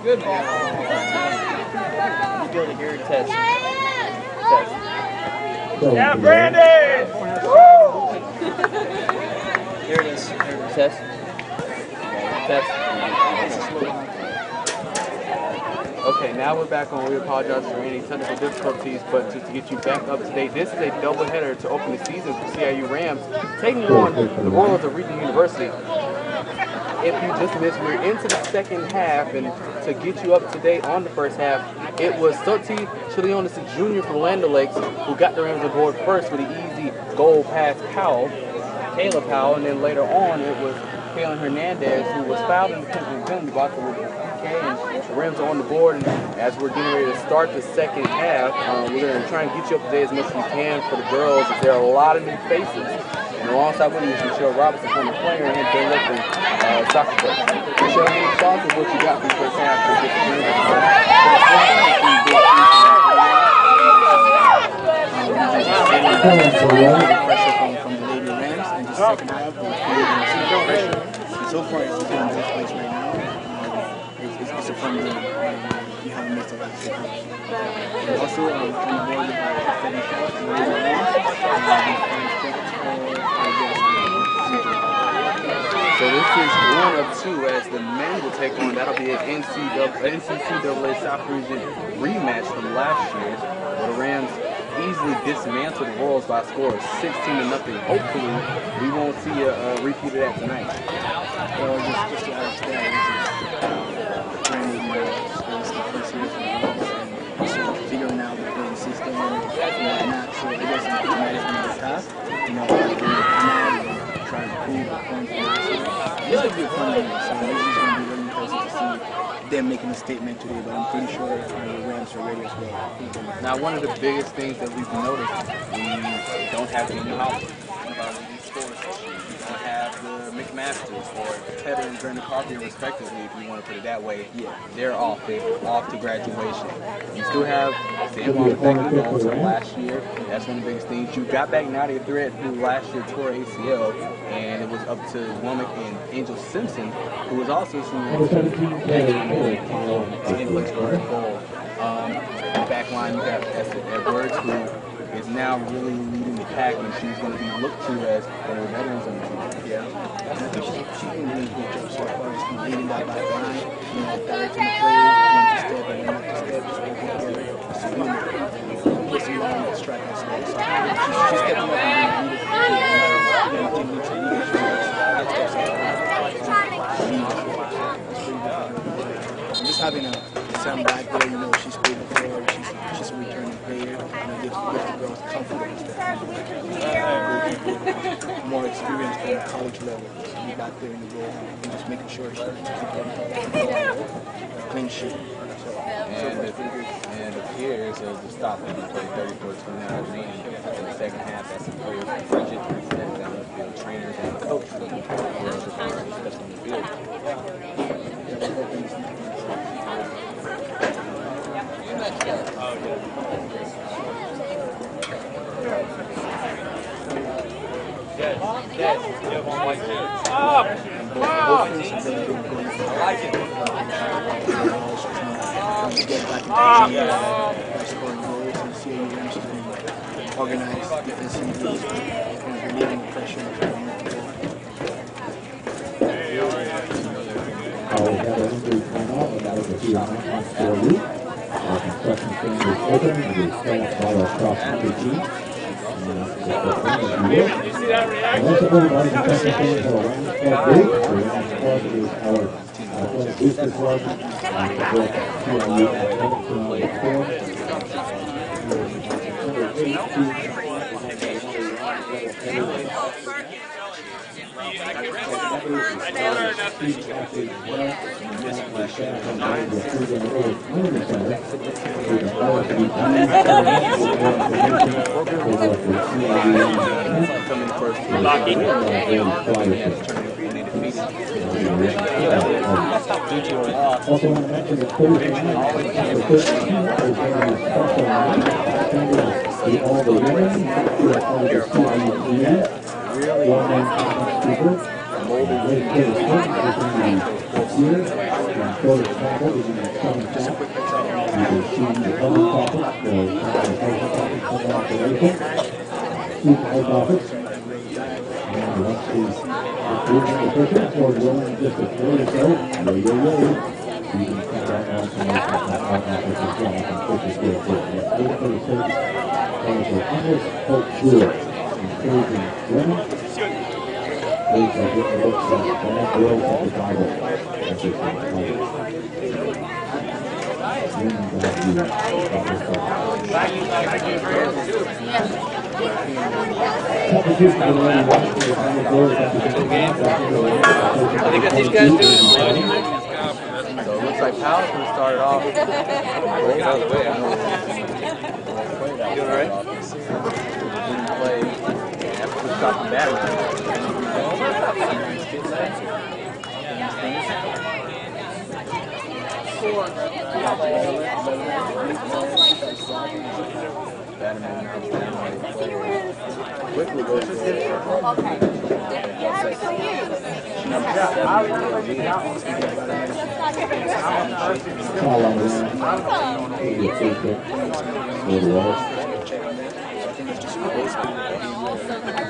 Good ball. You go to here, test. Test. Yeah, Brandon! Here it is. Test. Test. Okay, now we're back on. We apologize for any technical difficulties, but just to get you back up to date, this is a doubleheader to open the season for CIU Rams, taking on the Royals of Region University. If you just missed, we're into the second half, and to get you up to date on the first half, it was Soti Chilionis Jr. from Land O'Lakes who got the Rams aboard first with an easy goal past Powell, Kayla Powell, and then later on it was Kaylin Hernandez who was fouled in the penalty box with PK, and the Rams are on the board. And as we're getting ready to start the second half, we're going to try and get you up to date as much as we can for the girls, as there are a lot of new faces. And alongside with me is Michelle Robinson, former player, and Ben Lipton, soccer coach. Michelle, any thoughts of what you got from the first half? Pressure from the Lady Rams, and just second half, pressure. So far, it's in the best place right now. It's a fun game. You haven't missed a lot of signals. Also, on the board, we have 7 shots. So this is 1 of 2 as the men will take on. That'll be an NCCAA South Region rematch from last year, where the Rams easily dismantled the Royals by a score of 16-0. Hopefully, we won't see a repeat of that tonight. Well, just to add to that, Brandon, it's the first year for the Royals, and so figuring out the play system and whatnot, so it wasn't as tough. You know, like trying to prove the point from last year. This will be a fun game, so this is going to be really impressive to see them making a statement today, but I'm pretty sure the Rams are ready as well. Now, one of the biggest things that we've noticed, we don't have any house. We don't have the McMasters or Tedder and Brandon Carpenter, respectively, if you want to put it that way. Yeah, they're off. They're off to graduation. You still have Sam Becky going from last year. That's one of the biggest things. You got back Nadia Thread, who last year tore ACL, and it was up to Womack and Angel Simpson, who was also in place for her goal. Back line, you got Esther Edwards, who is now really leading the pack, and she's going to be looked to as one of the veterans on the team. Yeah, I think she's doing a really good job so far. Just leading that back line, you know, directing the play, one to step and one to step, just working together. So, you know, pushing on the strike as well. So, she's stepping up and doing just having a Sam back there, you know, she's played before, she's a returning player, and it gives the girls confidence. More experience from the college level, so be back there in the role and just making sure she's clean sheet. And it appears as the stop when you play 34-29 in the second half. That's a player from Bridget instead of down the field. Trainers and coach for the girls are already stepped on the field. Yes. You have one white too. I like it. Scoring goals and CIU Rams to organize defensively and relieving pressure. We have an injury timeout, and that was a few on CIU. Our construction stand is open, and we stand by our cross-country team. You see that reaction? And also, everybody, construction stand for a Rams Club group. The Rams Club is our booster club. Both CIU Also want to mention that Thursday night, the 13th, is going to be special night. The all the women who are part of the CIU community. One man conference speaker. Wednesday the 7th is going to be here. short of tackle, giving that 7 Just a tackle. quick fix You can see the other topics, the come off the rifle. See the high topics. And once the movement of pressure towards rolling just a throw or so, yo. You can come back on some more offensive drive and push it good too. That's 8:36. Calls for English Coach Brewer. Encouraging women. Please get the books on bad girls of the Bible. That's just the Bible. I think that these guys do it. So it looks like Powell's going to start it off. Get out of the way. You all right? Play. That's what stopped the battery. Quickly goes to Foul on the run.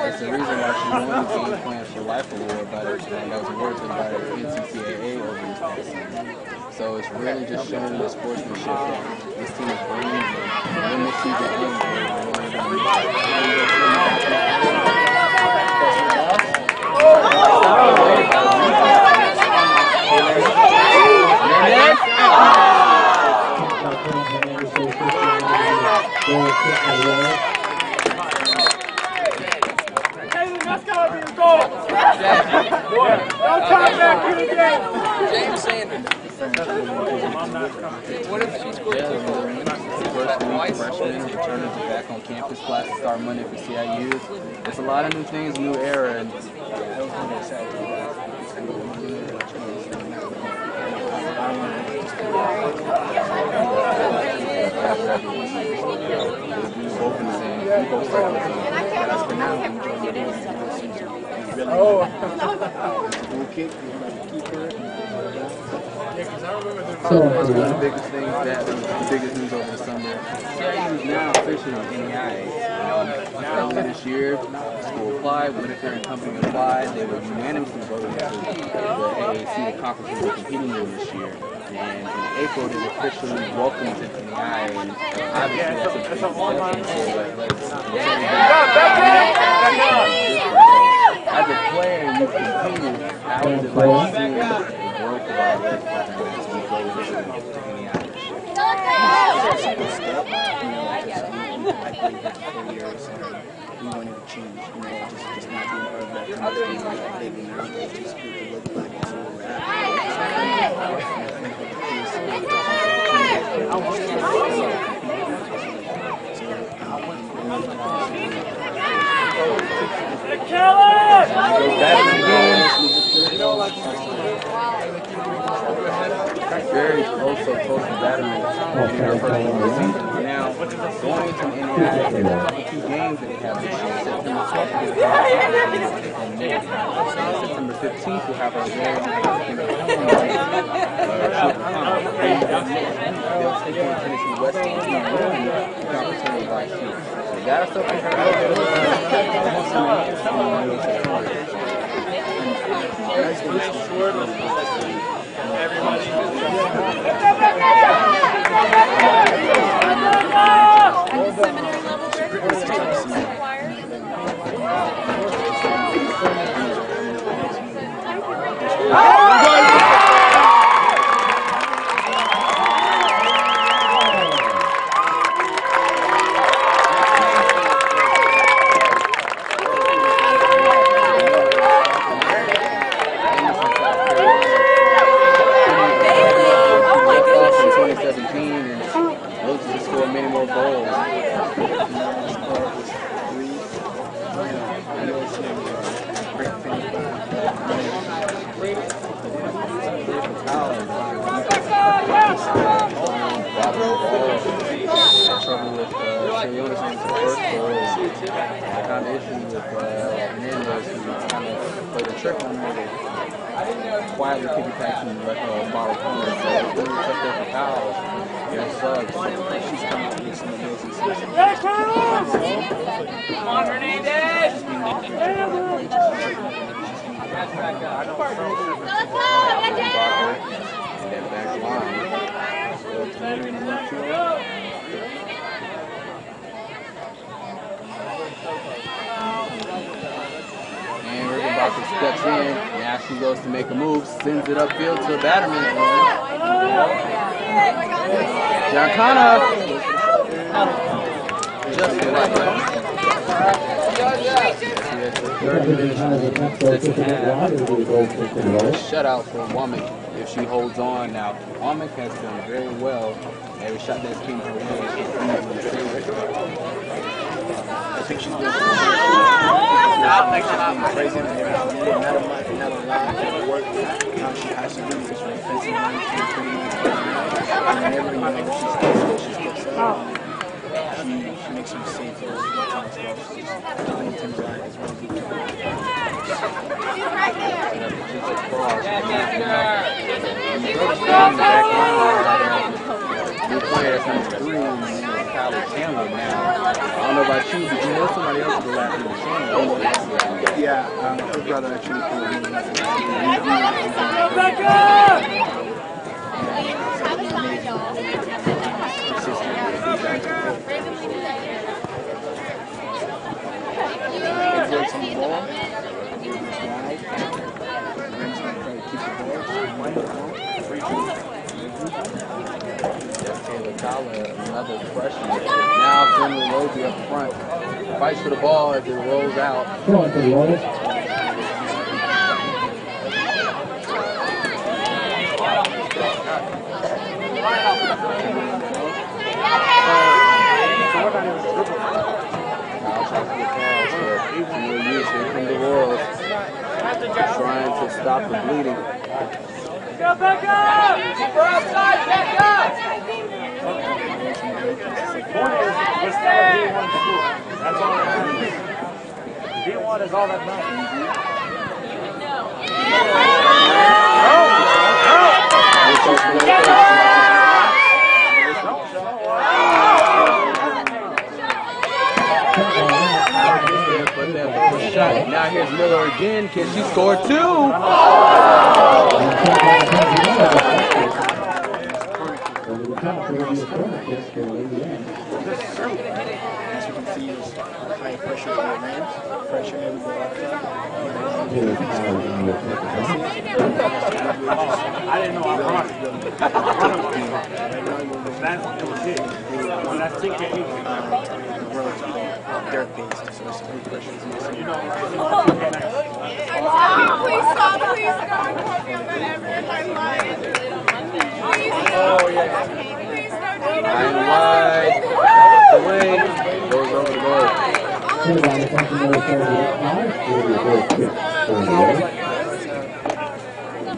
That's the reason why she won the Game Plan for Life Award by the, that was awarded by the NCCAA over this past season. So it's really just showing the sportsmanship that this team is bringing. And when this season ends, James Sanders. What if she scores two goals? Freshmen returning to back on campus. Classes start Monday for CIU. It's a lot of new things, new era, and That's one of the biggest things the biggest news over the summer. CIU is now officially in NEI. Earlier this year, school applied, Whitaker and company applied. They were unanimously voted to the AAC, the conference we were competing in this year. And in April, they were officially welcomed to NEI. And obviously, that's a big step into athletics. As a player, you continue. How is it like seeing the growth of our athletics program as we go into NEI? We wanted to change, just not being part of that kind of thing, like big and just people look back and see where we're Very close to battery. Now, going into NEI, two games that they have this year. September 12th, September 15th, we'll have our very own they'll take on Tennessee West and the opportunity last year. So that is something seminary level quietly piggybacking the bottle corner. So it's really tough there for Powell. That sucks. She's coming up with some abilities. Come on, Hernandez! That back line. And Rickenbacker steps in. Now she goes to make a move, sends it upfield to Batterman. Giancana just right. Shutout for Womack if she holds on now. Womack has done very well. Every shot that's came her way, I think she's doing crazy. Not a lot of work. Now she has to do this offensive line. Whenever she steps up, she makes some safe throws. New player that's number 3, Kyler Chandler now. I don't know about you, but you know somebody else with the last name Chandler. Yeah, her brother actually called me. Another freshman. Now Finley Rosie up front. Fights for the ball as it rolls out. Throwing for the Royals. Trying to stop the bleeding. Go back up! Keep her outside, back up! That's all that matters. D1 is all that matters. Now here's Miller again. Can she score 2? High pressure on the Rams. Pressure every ball. I didn't know I run. That's what it is. When I think it is. The roads are dirt based, so it's pretty pressure. You know, Please stop, please don't put me on that ever in my life. Please stop. Please don't do that. Wide. Away. Goes over the goal.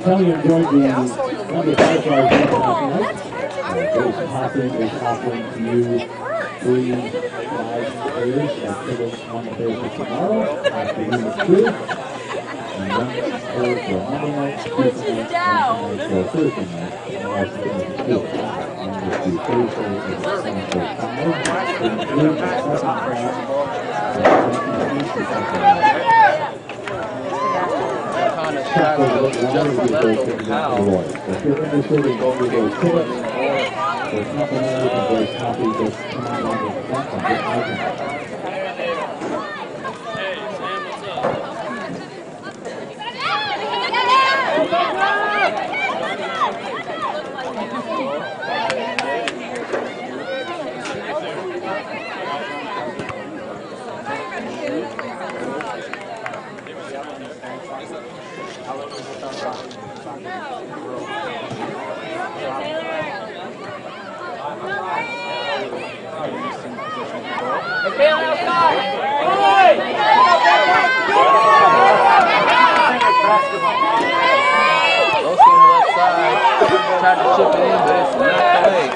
Kelly enjoyed the Sunday five-star game last night. Jason Hopping is offering to you 3 live players as tickets on the Thursday tomorrow after Room 2. And 1 for Monday night, Tuesday night, and for Thursday night. And also and this is Thursday is 7 for 5. And 3 for 7 If you're interested in going to those tickets, there's nothing there. You can voice copy. Just come on down to the front and get my Tried to chip it in, but it's knocked away.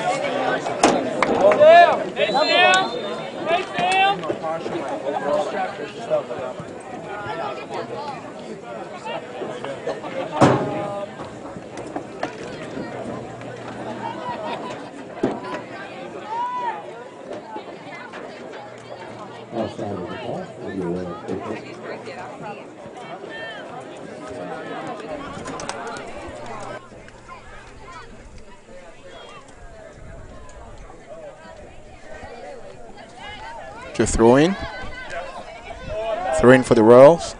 side of the ball for your Royals defense. To throw in. Throw in for the Royals.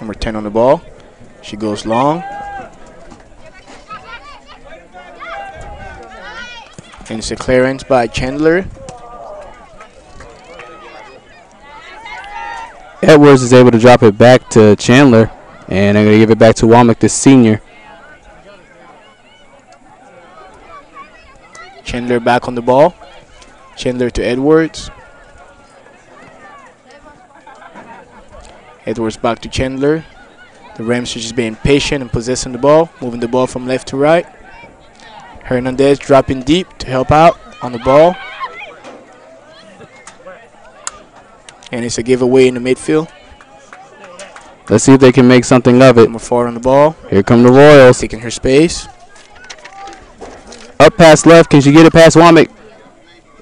Number 10 on the ball. She goes long. And it's a clearance by Chandler. Edwards is able to drop it back to Chandler, and they're going to give it back to Womack, the senior. Chandler back on the ball. Chandler to Edwards. Edwards back to Chandler. The Rams are just being patient and possessing the ball, moving the ball from left to right. Hernandez dropping deep to help out on the ball. And it's a giveaway in the midfield. Let's see if they can make something of it. Number 4 on the ball. Here come the Royals. Taking her space. Up past left. Can she get it past Womack?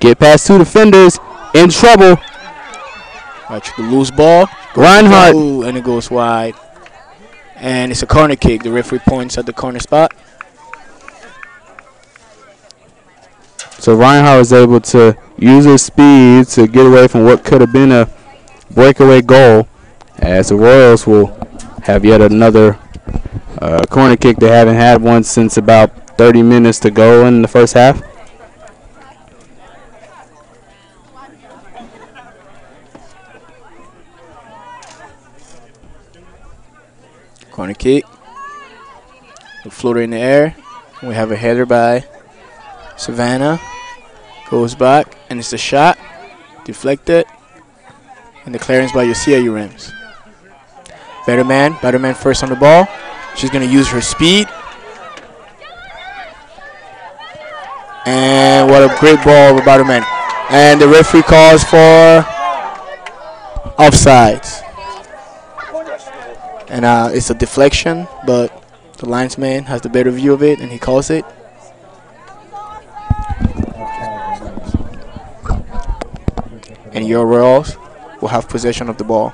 Get past 2 defenders. In trouble. Watch the loose ball. Reinhardt. Ooh, and it goes wide. And it's a corner kick. The referee points at the corner spot. So Reinhardt was able to use his speed to get away from what could have been a breakaway goal, as the Royals will have yet another corner kick. They haven't had one since about 30 minutes to go in the first half. Corner kick. The floater in the air. We have a header by Savannah. Goes back, and it's a shot. Deflected. And the clearance by your CIU Rams. Batterman first on the ball. She's going to use her speed. And what a great ball over Batterman. And the referee calls for offsides. And it's a deflection, but the linesman has the better view of it, and he calls it. And your Royals will have possession of the ball.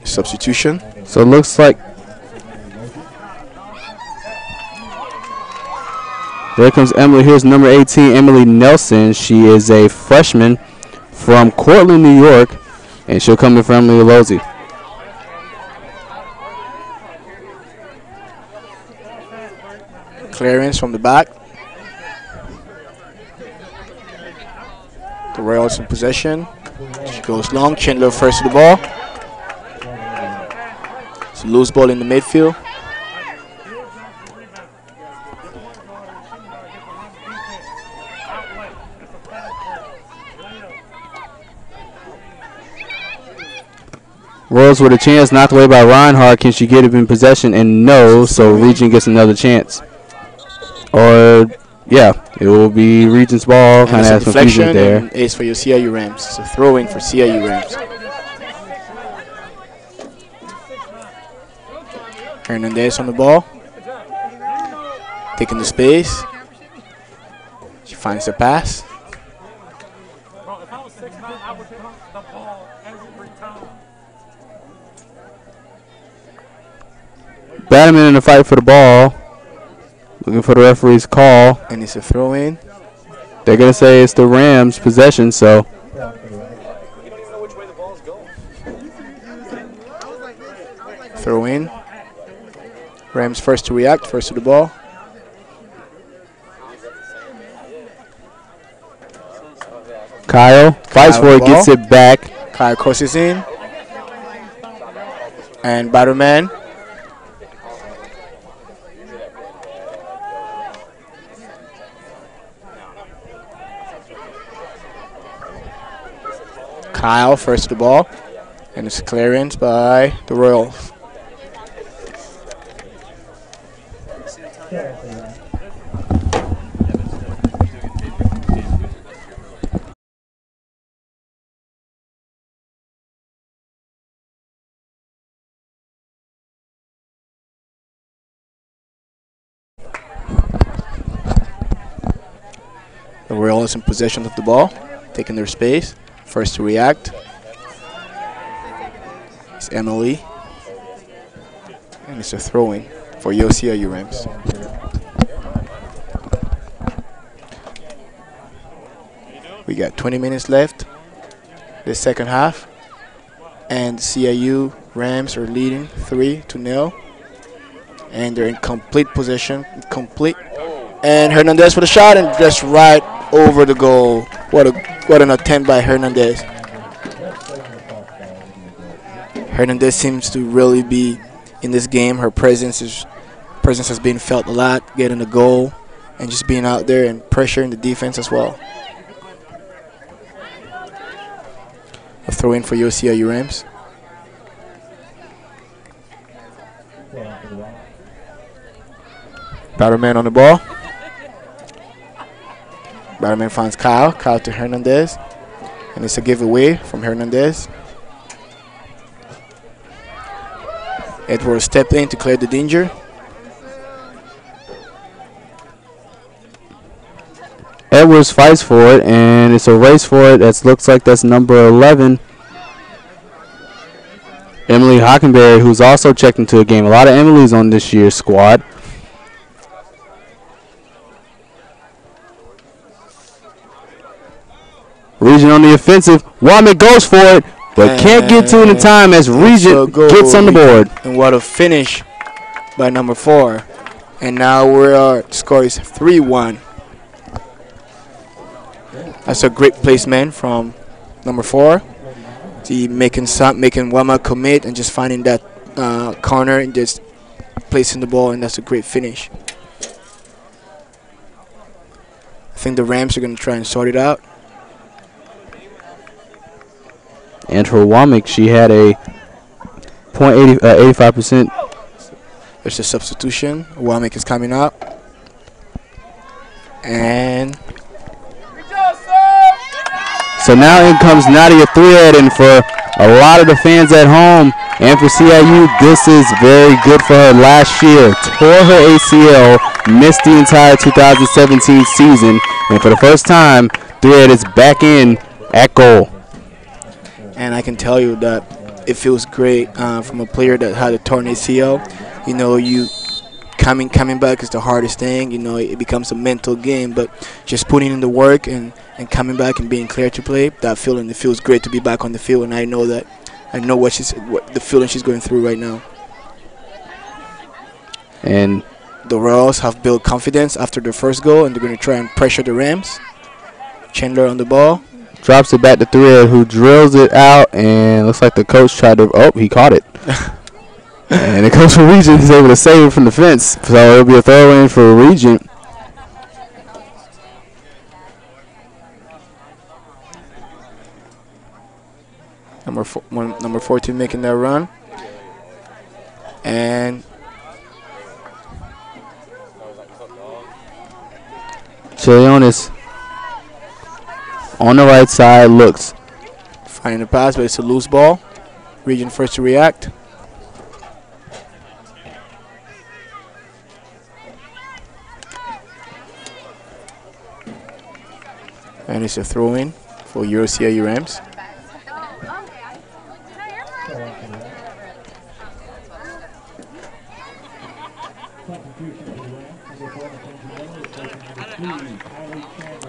Substitution. So it looks like there comes Emily. Here's number 18, Emily Nelson. She is a freshman from Cortland, New York, and she'll come in for Emily Lozzi. Clearance from the back. The Royals in possession. She goes long. Chandler first to the ball. It's a loose ball in the midfield. Royals with a chance, knocked away by Reinhardt. Can she get it in possession? And no, so Region gets another chance. Or, yeah, it will be Region's ball. Kind of has confusion there. And ace for your CIU Rams. It's a throw-in for CIU Rams. Hernandez on the ball. Taking the space. She finds the pass. Batterman in the fight for the ball. Looking for the referee's call. And it's a throw-in. They're going to say it's the Rams' possession, so. Throw-in. Rams first to react, first to the ball. Kyle fights for it, gets it back. Kyle crosses in. And Batterman. Kyle first to the ball. And it's clearance by the Royals. The Royals in possession of the ball, taking their space. First to react is Emily. And it's a throw-in for CIU Rams. We got 20 minutes left, the second half. And CIU Rams are leading 3-0. And they're in complete possession, And Hernandez for the shot, and just right over the goal. What an attempt by Hernandez. Hernandez seems to really be in this game. Her presence has been felt a lot, getting the goal and just being out there and pressuring the defense as well. A throw in for CIU Rams. Batterman on the ball. Batterman finds Kyle. Kyle to Hernandez. And it's a giveaway from Hernandez. Edwards stepped in to clear the danger. Edwards fights for it, and it's a race for it. That looks like that's number 11. Emily Hockenberry, who's also checked into a game. A lot of Emily's on this year's squad. Regent on the offensive. Womack goes for it, but can't get to it in time as Regent gets on the board. And what a finish by number 4. And now our score is 3-1. That's a great placement from number 4. Making Womack commit and just finding that corner and just placing the ball, and that's a great finish. I think the Rams are going to try and sort it out. And for Womack, she had a 85%. There's a substitution. Womack is coming up. And so now in comes Nadia Thread, for a lot of the fans at home and for CIU, this is very good for her. Last year, tore her ACL, missed the entire 2017 season, and for the first time, Thread is back in at goal. And I can tell you that it feels great from a player that had a torn ACL. You know, coming back is the hardest thing. You know, it becomes a mental game, but just putting in the work and coming back and being clear to play, that feeling, it feels great to be back on the field. And I know what the feeling she's going through right now. And the Royals have built confidence after their first goal, and they're going to try and pressure the Rams. Chandler on the ball. Drops it back to Thread, who drills it out, and looks like the coach tried to, he caught it. And the coach from Regent is able to save it from the fence, so it'll be a throw in for Regent. Number 14 making that run. And Chilionis on the right side looks. Finding the pass, but it's a loose ball. Regent first to react. And it's a throw-in for CIU Rams.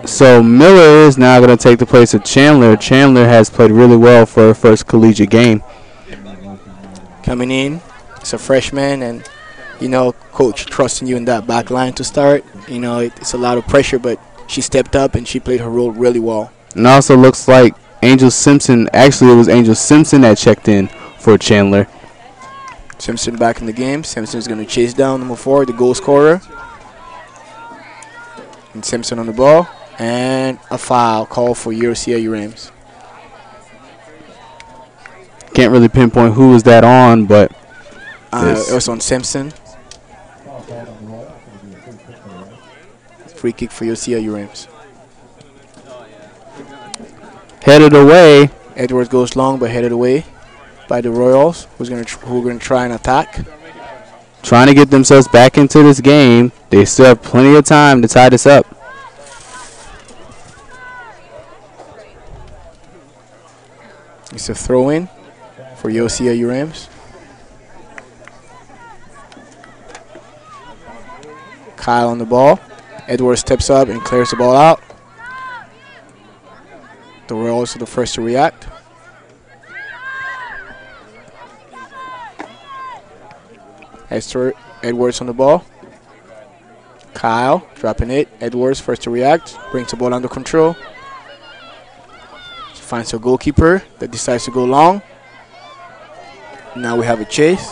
So Miller is now going to take the place of Chandler. Chandler has played really well for her first collegiate game. Coming in, it's a freshman, and you know, coach trusting you in that back line to start. You know, it's a lot of pressure, but she stepped up and she played her role really well. And also looks like Angel Simpson, actually it was Angel Simpson that checked in for Chandler. Simpson back in the game. Simpson is going to chase down number 4, the goal scorer. And Simpson on the ball. And a foul call for CIU Rams. Can't really pinpoint who was that on, but it was on Simpson. Free kick for CIU Rams. Headed away. Edwards goes long, but headed away by the Royals, who are going to try and attack. Trying to get themselves back into this game. They still have plenty of time to tie this up. It's a throw-in for your CIU Rams. Kyle on the ball. Edwards steps up and clears the ball out. The Royals are the first to react. Edwards on the ball. Kyle dropping it. Edwards first to react. Brings the ball under control. Finds a goalkeeper that decides to go long. Now we have a chase.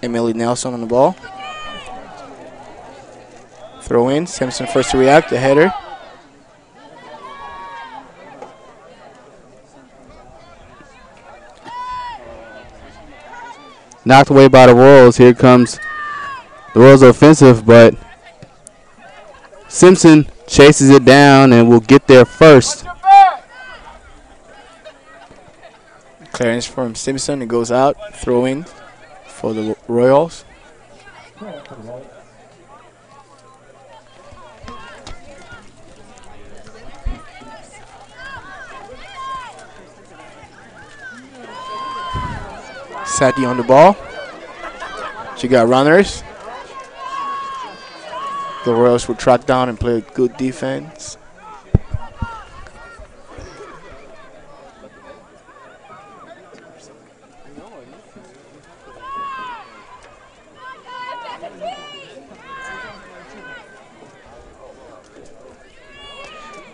Emily Nelson on the ball. Throw in. Simpson first to react. The header. Knocked away by the Royals. Here comes the Royals offensive, but Simpson chases it down and will get there first. Clearance from Simpson. It goes out. Throw in for the Royals. Sati on the ball. She got runners. The Royals will track down and play good defense.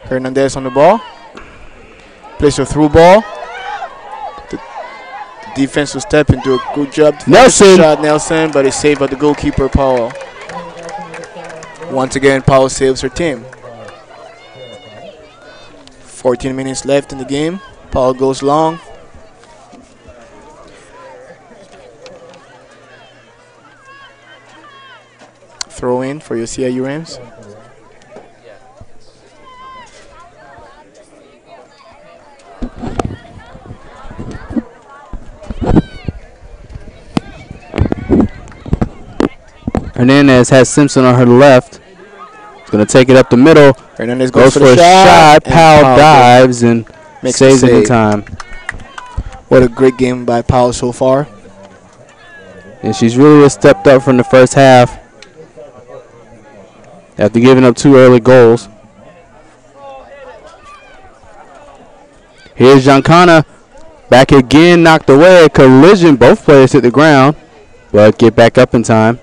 Hernandez on the ball. Plays a through ball. The defense will step and do a good job. Nelson. Shot Nelson, but it's saved by the goalkeeper, Powell. Once again, Powell saves her team. 14 minutes left in the game. Powell goes long. Throw in for your CIU Rams. Hernandez has Simpson on her left. He's going to take it up the middle. Hernandez Goes for a shot. Powell dives and saves it in time. What a great game by Powell so far. And she's really stepped up from the first half after giving up 2 early goals. Here's Giancana. Back again, knocked away. Collision. Both players hit the ground, but get back up in time.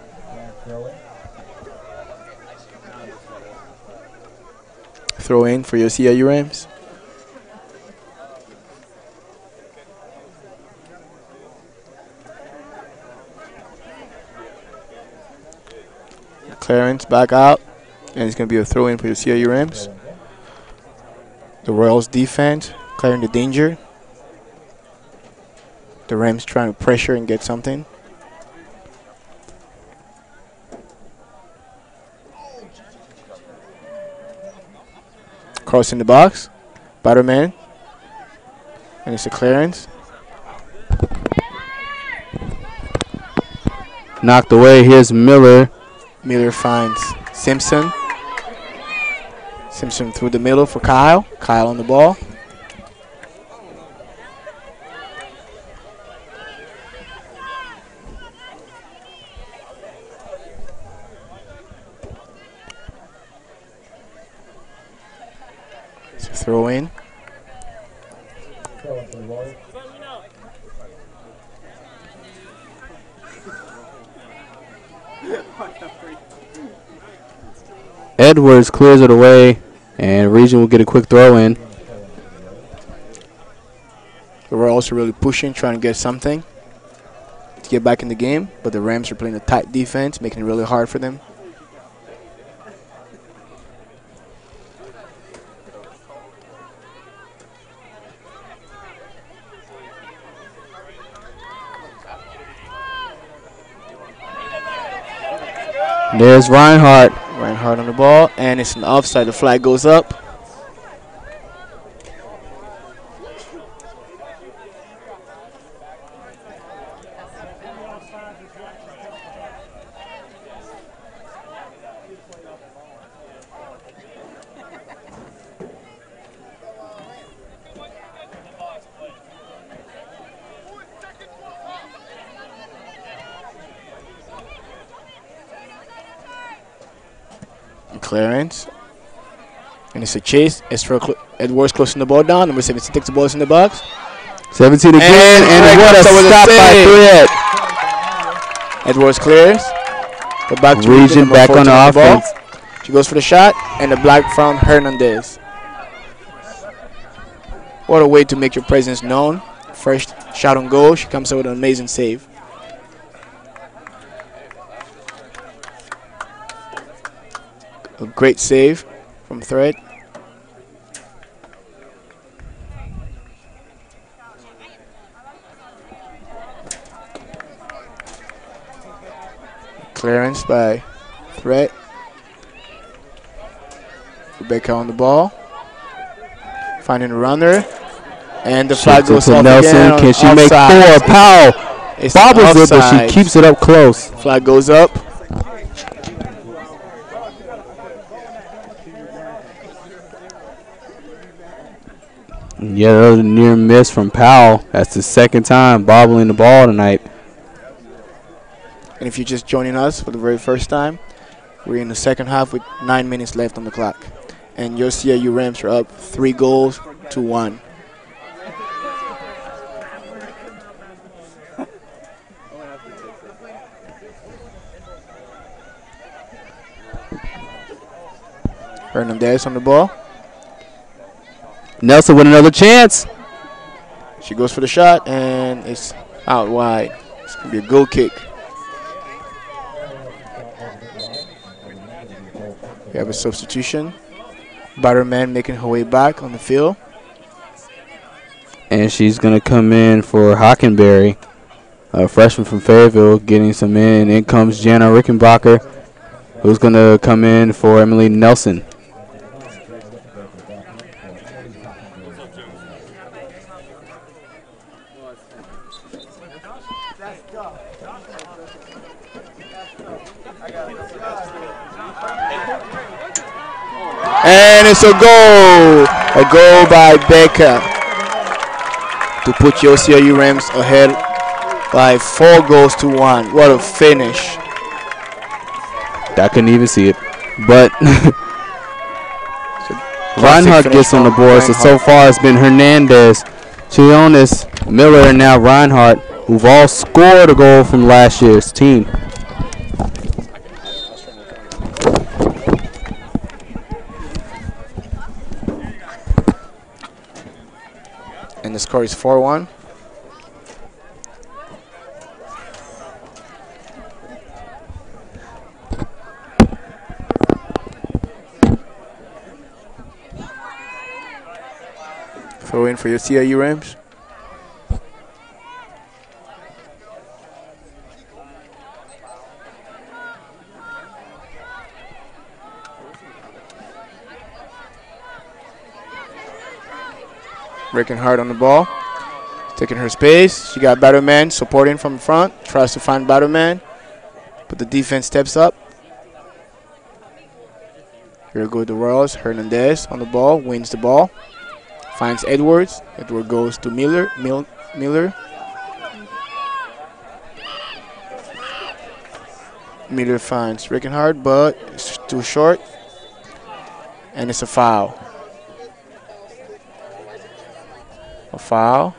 Throw in for your CIU Rams. Clearance back out, and it's going to be a throw in for your CIU Rams. The Royals defense clearing the danger. The Rams trying to pressure and get something. Crossing the box, Batterman, and it's a clearance. Knocked away. Here's Miller. Miller finds Simpson. Simpson through the middle for Kyle. Kyle on the ball. It's a throw in. Edwards clears it away, and Region will get a quick throw in. We're also really pushing, trying to get something to get back in the game, but the Rams are playing a tight defense, making it really hard for them. There's Reinhardt. Reinhardt on the ball, and it's an offside. The flag goes up. Clearance. And it's a chase. Edwards closing the ball down. Number 17 takes the ball in the box. 17 again, and what a stop by Threat. Edwards clears. Go back to Region back on the offense. She goes for the shot, and the block from Hernandez. What a way to make your presence known. First shot on goal. She comes up with an amazing save. A great save from Thread. Clearance by Thread. Rebecca on the ball. Finding a runner. And the flag goes off Nelson. Again Can she make 4? Powell bobbles it, but she keeps it up close. Flag goes up. Yet another near miss from Powell. That's the second time bobbling the ball tonight. And if you're just joining us for the very first time, we're in the second half with 9 minutes left on the clock. And your CIU Rams are up 3-1. Hernandez on the ball. Nelson with another chance. She goes for the shot, and it's out wide. It's going to be a goal kick. We have a substitution. Batterman making her way back on the field. And she's going to come in for Hockenberry, a freshman from Fayetteville, getting some in. In comes Jana Rickenbacher, who's going to come in for Emily Nelson. And it's a goal. A goal by Becca to put your CIU Rams ahead by 4-1. What a finish. I couldn't even see it. But Reinhardt gets on the board. So far it's been Hernandez, Chionis, Miller, and now Reinhardt, who've all scored a goal from last year's team. And the score is 4-1. Throw in for your CIU Rams. Breaking hard on the ball. Taking her space. She got Batterman supporting from front. Tries to find Batterman. But the defense steps up. Here go the Royals. Hernandez on the ball. Wins the ball. Finds Edwards. Edward goes to Miller. Miller finds Rickenhard, but it's too short. And it's a foul. A foul.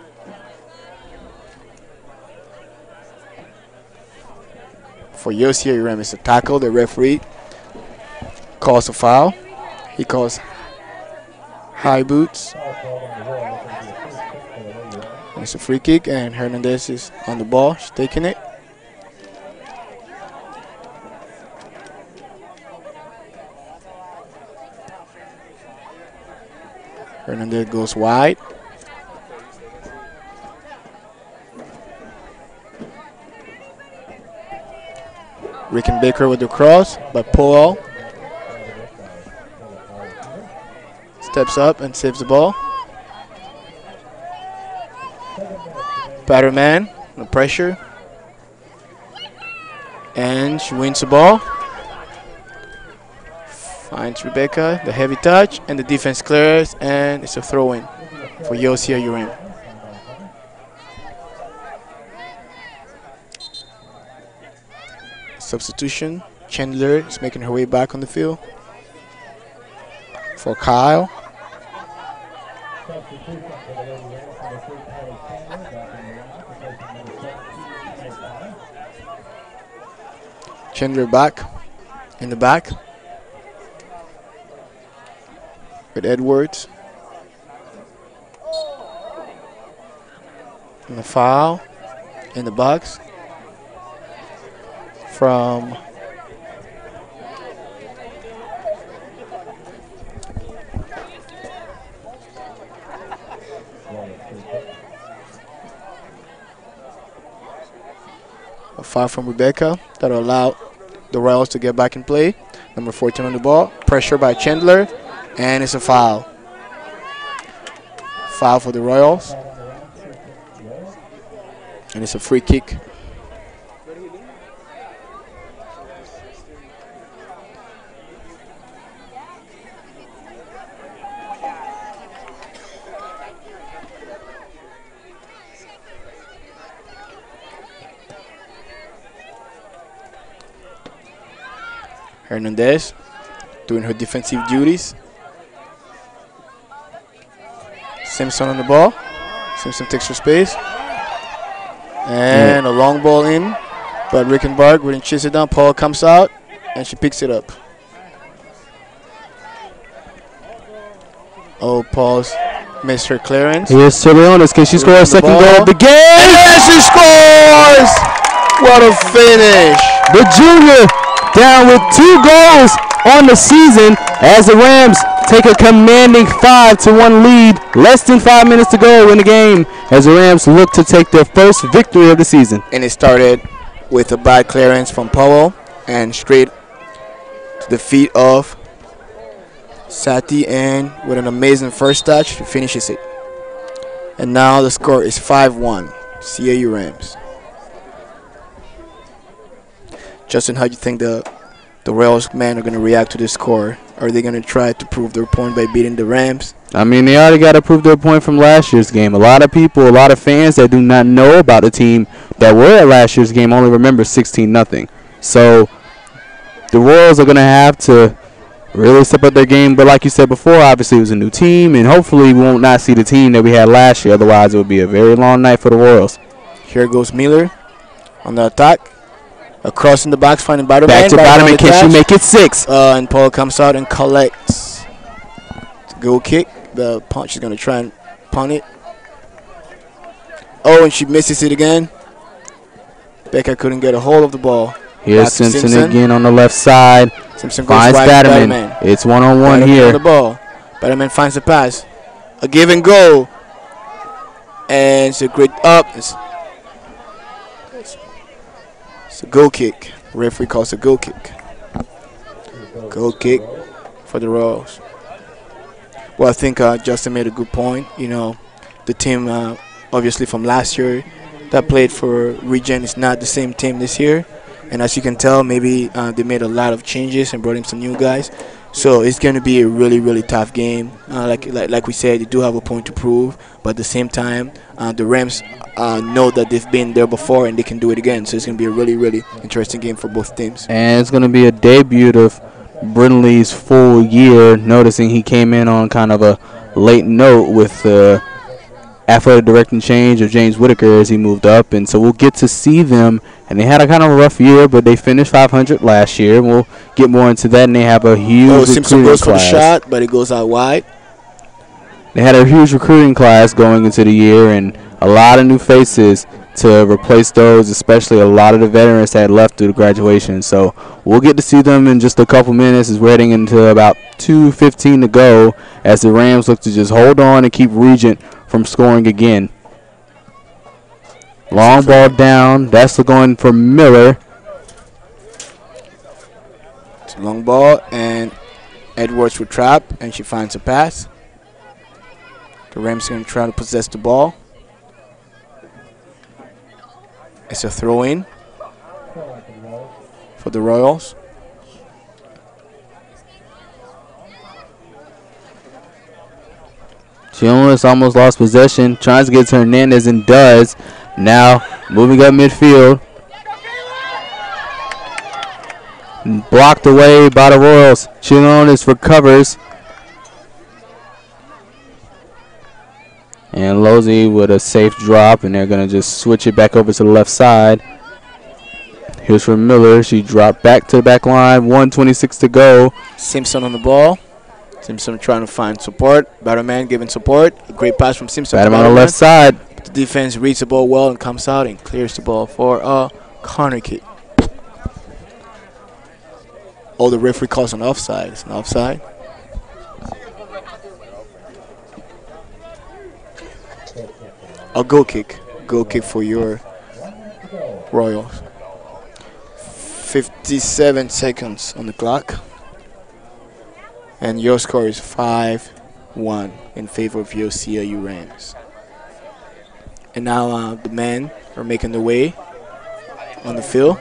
For Yosia Ram, it's a tackle. The referee calls a foul. He calls high boots. And it's a free kick, and Hernandez is on the ball. She's taking it. Hernandez goes wide. Rickenbacker with the cross by Paul. Steps up and saves the ball. Batterman, no pressure. And she wins the ball. Finds Rebecca, the heavy touch, and the defense clears, and it's a throw-in for Yosia Urim. Substitution. Chandler is making her way back on the field. for Kyle. Chandler back in the back with Edwards. And the foul in the box from a foul from Rebecca that will allow the Royals to get back in play. Number 14 on the ball. Pressure by Chandler, and it's a foul. Foul for the Royals. And it's a free kick. Hernandez doing her defensive duties. Simpson on the ball. Simpson takes her space. And a long ball in. But Rickenbarg wouldn't chase it down. Paul comes out and she picks it up. Oh, Paul's missed her clearance. Here's Leonis. Can she score a second goal of the game? And she scores! What a finish! The junior down with 2 goals on the season as the Rams take a commanding 5-1 lead. Less than 5 minutes to go in the game as the Rams look to take their first victory of the season. And it started with a bad clearance from Powell and straight to the feet of Sati, and with an amazing first touch, she finishes it. And now the score is 5-1, CIU Rams. Justin, how do you think the Royals men are going to react to this score? Are they going to try to prove their point by beating the Rams? I mean, they already got to prove their point from last year's game. A lot of people, a lot of fans that do not know about the team that were at last year's game only remember 16-0. So the Royals are going to have to really step up their game. But like you said before, obviously it was a new team, and hopefully we won't not see the team that we had last year. Otherwise, it would be a very long night for the Royals. Here goes Miller on the attack. Across in the box, finding Bottom. Back to Bottom, can she make it 6? And Paul comes out and collects. Goal kick. The punch is going to try and punt it. Oh, and she misses it again. Becca couldn't get a hold of the ball. Here's Simpson again on the left side. Simpson goes finds wide. Batterman. It's one-on-one here. On the ball. Batterman finds the pass. A give and go. And it's a great up. It's a goal kick. Referee calls a goal kick. Goal kick for the Royals. Well, I think Justin made a good point. You know, the team, obviously from last year, that played for Region is not the same team this year. And as you can tell, maybe they made a lot of changes and brought in some new guys. So it's going to be a really, really tough game. Like we said, they do have a point to prove. But at the same time, the Rams know that they've been there before and they can do it again. So it's going to be a really, really interesting game for both teams. And it's going to be a debut of Brindley's full year, noticing he came in on kind of a late note with the athletic directing change of James Whitaker as he moved up. And so we'll get to see them. And they had a kind of a rough year, but they finished 500 last year. We'll get more into that, and they have a huge Simpson recruiting goes for the class. shot, but it goes out wide. They had a huge recruiting class going into the year, and a lot of new faces to replace those, especially a lot of the veterans that had left due to graduation. So we'll get to see them in just a couple minutes as we're heading into about 2:15 to go as the Rams look to just hold on and keep Regent from scoring again. Long ball down. That's going for Miller. It's a long ball, and Edwards will trap, and she finds a pass. The Rams are going to try to possess the ball. It's a throw-in for the Royals. Jonas almost lost possession. Tries to get to Hernandez and does. Now moving up midfield. Blocked away by the Royals. Jonas recovers. And Losey with a safe drop, and they're going to just switch it back over to the left side. Here's for Miller. She dropped back to the back line. 1:26 to go. Simpson on the ball. Simpson trying to find support. Batterman giving support. A great pass from Simpson. Batterman on the left side. The defense reads the ball well and comes out and clears the ball for a corner kick. Oh, the referee calls an offside. It's an offside. A goal kick. Goal kick for your Royals. 57 seconds on the clock. And your score is 5-1 in favor of your CIU Rams. And now the men are making their way on the field.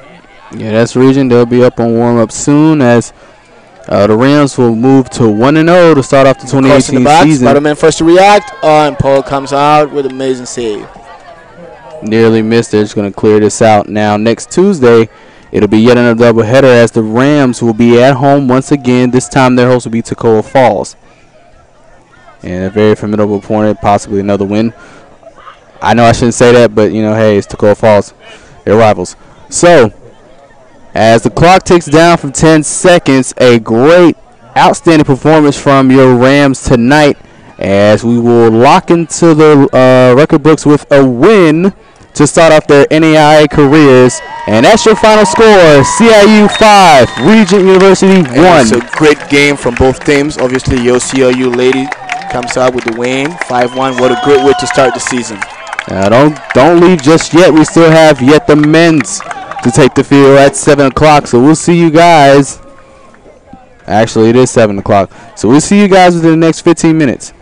Yeah, that's Region. They'll be up on warm-up soon as the Rams will move to 1-0 to start off the 2018 season. Spider-Man first to react, and Paul comes out with an amazing save. Nearly missed. They're just going to clear this out. Now, next Tuesday, it'll be yet another doubleheader as the Rams will be at home once again. This time their host will be Toccoa Falls. And a very formidable opponent, possibly another win. I know I shouldn't say that, but, you know, hey, it's Toccoa Falls. They're rivals. So, as the clock ticks down from 10 seconds, a great, outstanding performance from your Rams tonight as we will lock into the record books with a win to start off their NAIA careers. And that's your final score, CIU 5, Regent University 1. It's a great game from both teams. Obviously, your CIU lady comes out with the win, 5-1. What a great way to start the season. Don't leave just yet. We still have yet the men's to take the field at 7 o'clock. So we'll see you guys. Actually, it is 7 o'clock. So we'll see you guys within the next 15 minutes.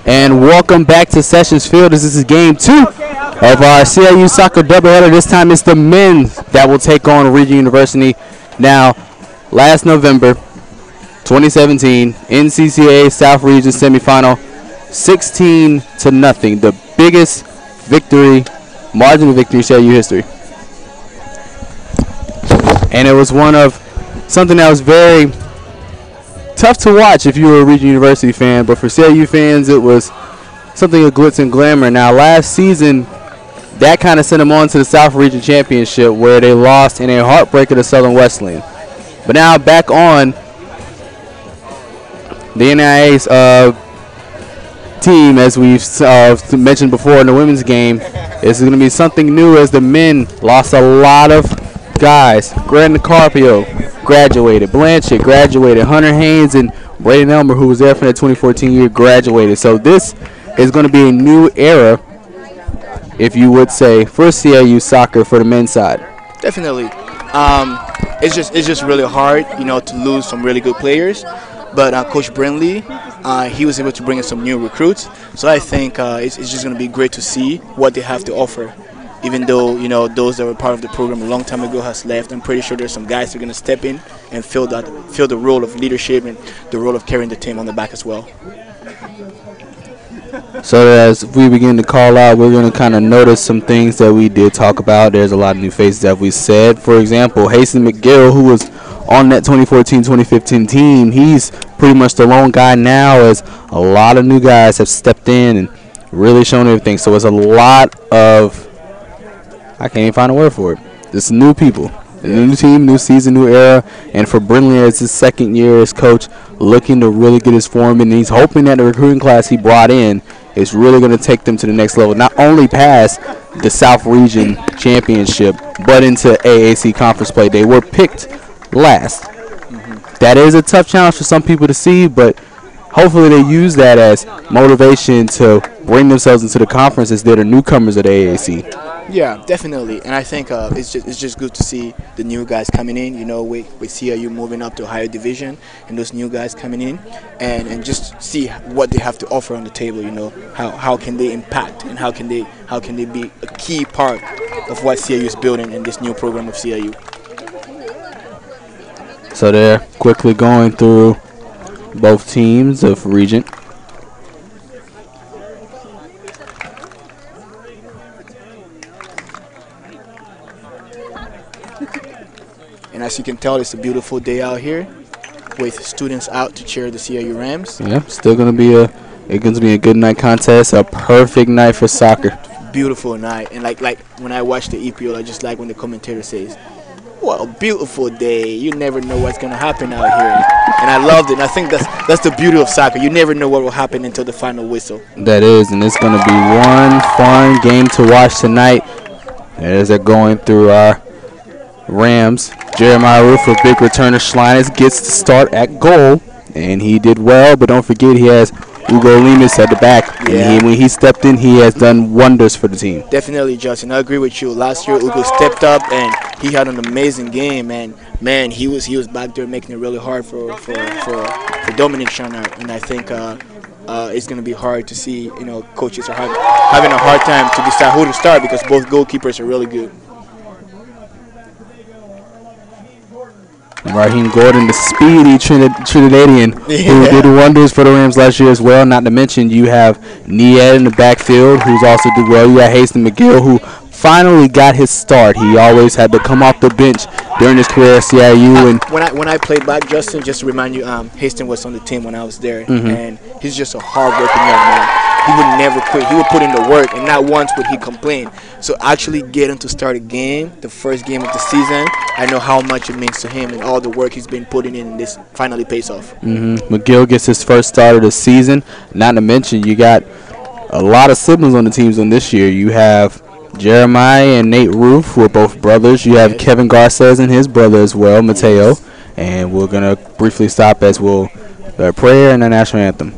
And welcome back to Sessions Field. This is game 2 of our CIU soccer doubleheader. This time it's the men that will take on Region University. Now, last November, 2017, NCCA South Region semifinal, 16-0, the biggest victory, margin of victory in CIU history. And it was one of something that was very tough to watch if you were a Region University fan, but for CIU fans, it was something of glitz and glamour. Now, last season, that kind of sent them on to the South Region Championship, where they lost in a heartbreaker to Southern Wesleyan. But now back on the NIA's team, as we've mentioned before in the women's game, is going to be something new, as the men lost a lot of guys. Grant Carpio graduated, Blanchett graduated, Hunter Haynes and Braden Elmer, who was there for that 2014 year, graduated. So this is going to be a new era, if you would say, for CIU soccer for the men's side. Definitely. It's just really hard, to lose some really good players. But Coach Brindley, he was able to bring in some new recruits. So I think it's just going to be great to see what they have to offer. Even though, those that were part of the program a long time ago has left, I'm pretty sure there's some guys that are going to step in and fill the role of leadership and the role of carrying the team on the back as well. So as we begin to call out, we're going to kind of notice some things that we did talk about. There's a lot of new faces that we said. For example, Haston McGill, who was on that 2014-2015 team, he's pretty much the lone guy now, as a lot of new guys have stepped in and really shown everything. So it's a lot of, I can't even find a word for it. It's new people, a new team, new season, new era. And for Brindley, it's his second year as coach, looking to really get his form in. And he's hoping that the recruiting class he brought in is really going to take them to the next level, not only past the South Region Championship, but into AAC conference play. They were picked last. That is a tough challenge for some people to see, but hopefully they use that as motivation to bring themselves into the conference, as they're the newcomers of the AAC. Yeah, definitely, and I think it's just good to see the new guys coming in. With CIU moving up to a higher division, and those new guys coming in, and just see what they have to offer on the table. How can they impact, and how can they be a key part of what CIU is building in this new program of CIU. So they're quickly going through both teams of Regent. And as you can tell, it's a beautiful day out here with students out to cheer the CIU Rams. Yeah, still going to be a good night contest, a perfect night for soccer. Beautiful night, and like when I watch the EPO, I just like when the commentator says, "What a beautiful day! You never know what's gonna happen out here," and I loved it. And I think that's the beauty of soccer. You never know what will happen until the final whistle. That is, and it's going to be one fun game to watch tonight as they're going through our Rams. Jeremiah Roof, a big returner. Schliners gets to start at goal, and he did well, but don't forget he has Ugo Lemus at the back. Yeah. And when he stepped in, he has done wonders for the team. Definitely, Justin. I agree with you. Last year, Ugo stepped up, and he had an amazing game. And man, he was back there making it really hard for Dominic Shanard. And I think it's going to be hard to see. Coaches are having a hard time to decide who to start, because both goalkeepers are really good. Raheem Gordon, the speedy Trinidadian, who did wonders for the Rams last year as well. Not to mention, you have Nied in the backfield, who's also did well. You got Haston McGill, who finally got his start. He always had to come off the bench during his career at CIU. And when I played back, Justin, just to remind you, Haston was on the team when I was there, and he's just a hard-working young man. He would never quit. He would put in the work, and not once would he complain. So actually getting to start a game, the first game of the season, I know how much it means to him, and all the work he's been putting in, this finally pays off. McGill gets his first start of the season. Not to mention, you got a lot of siblings on the teams on this year. You have Jeremiah and Nate Roof, who are both brothers. You have Kevin Garces and his brother as well, Mateo. And we're going to briefly stop as we'll prayer and the national anthem.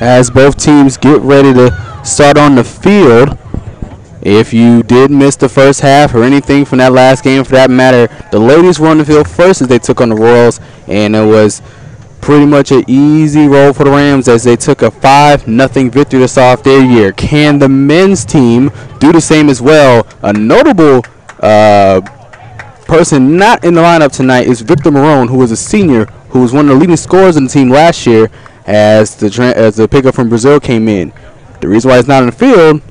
as both teams get ready to start on the field. If you did miss the first half or anything from that last game for that matter, the ladies were on the field first as they took on the Royals, and it was pretty much an easy roll for the Rams as they took a 5-0 victory to start off their year. Can the men's team do the same as well? A notable person not in the lineup tonight is Victor Marone, who was a senior, who was one of the leading scorers on the team last year as the pickup from Brazil came in. The reason why he's not on the field,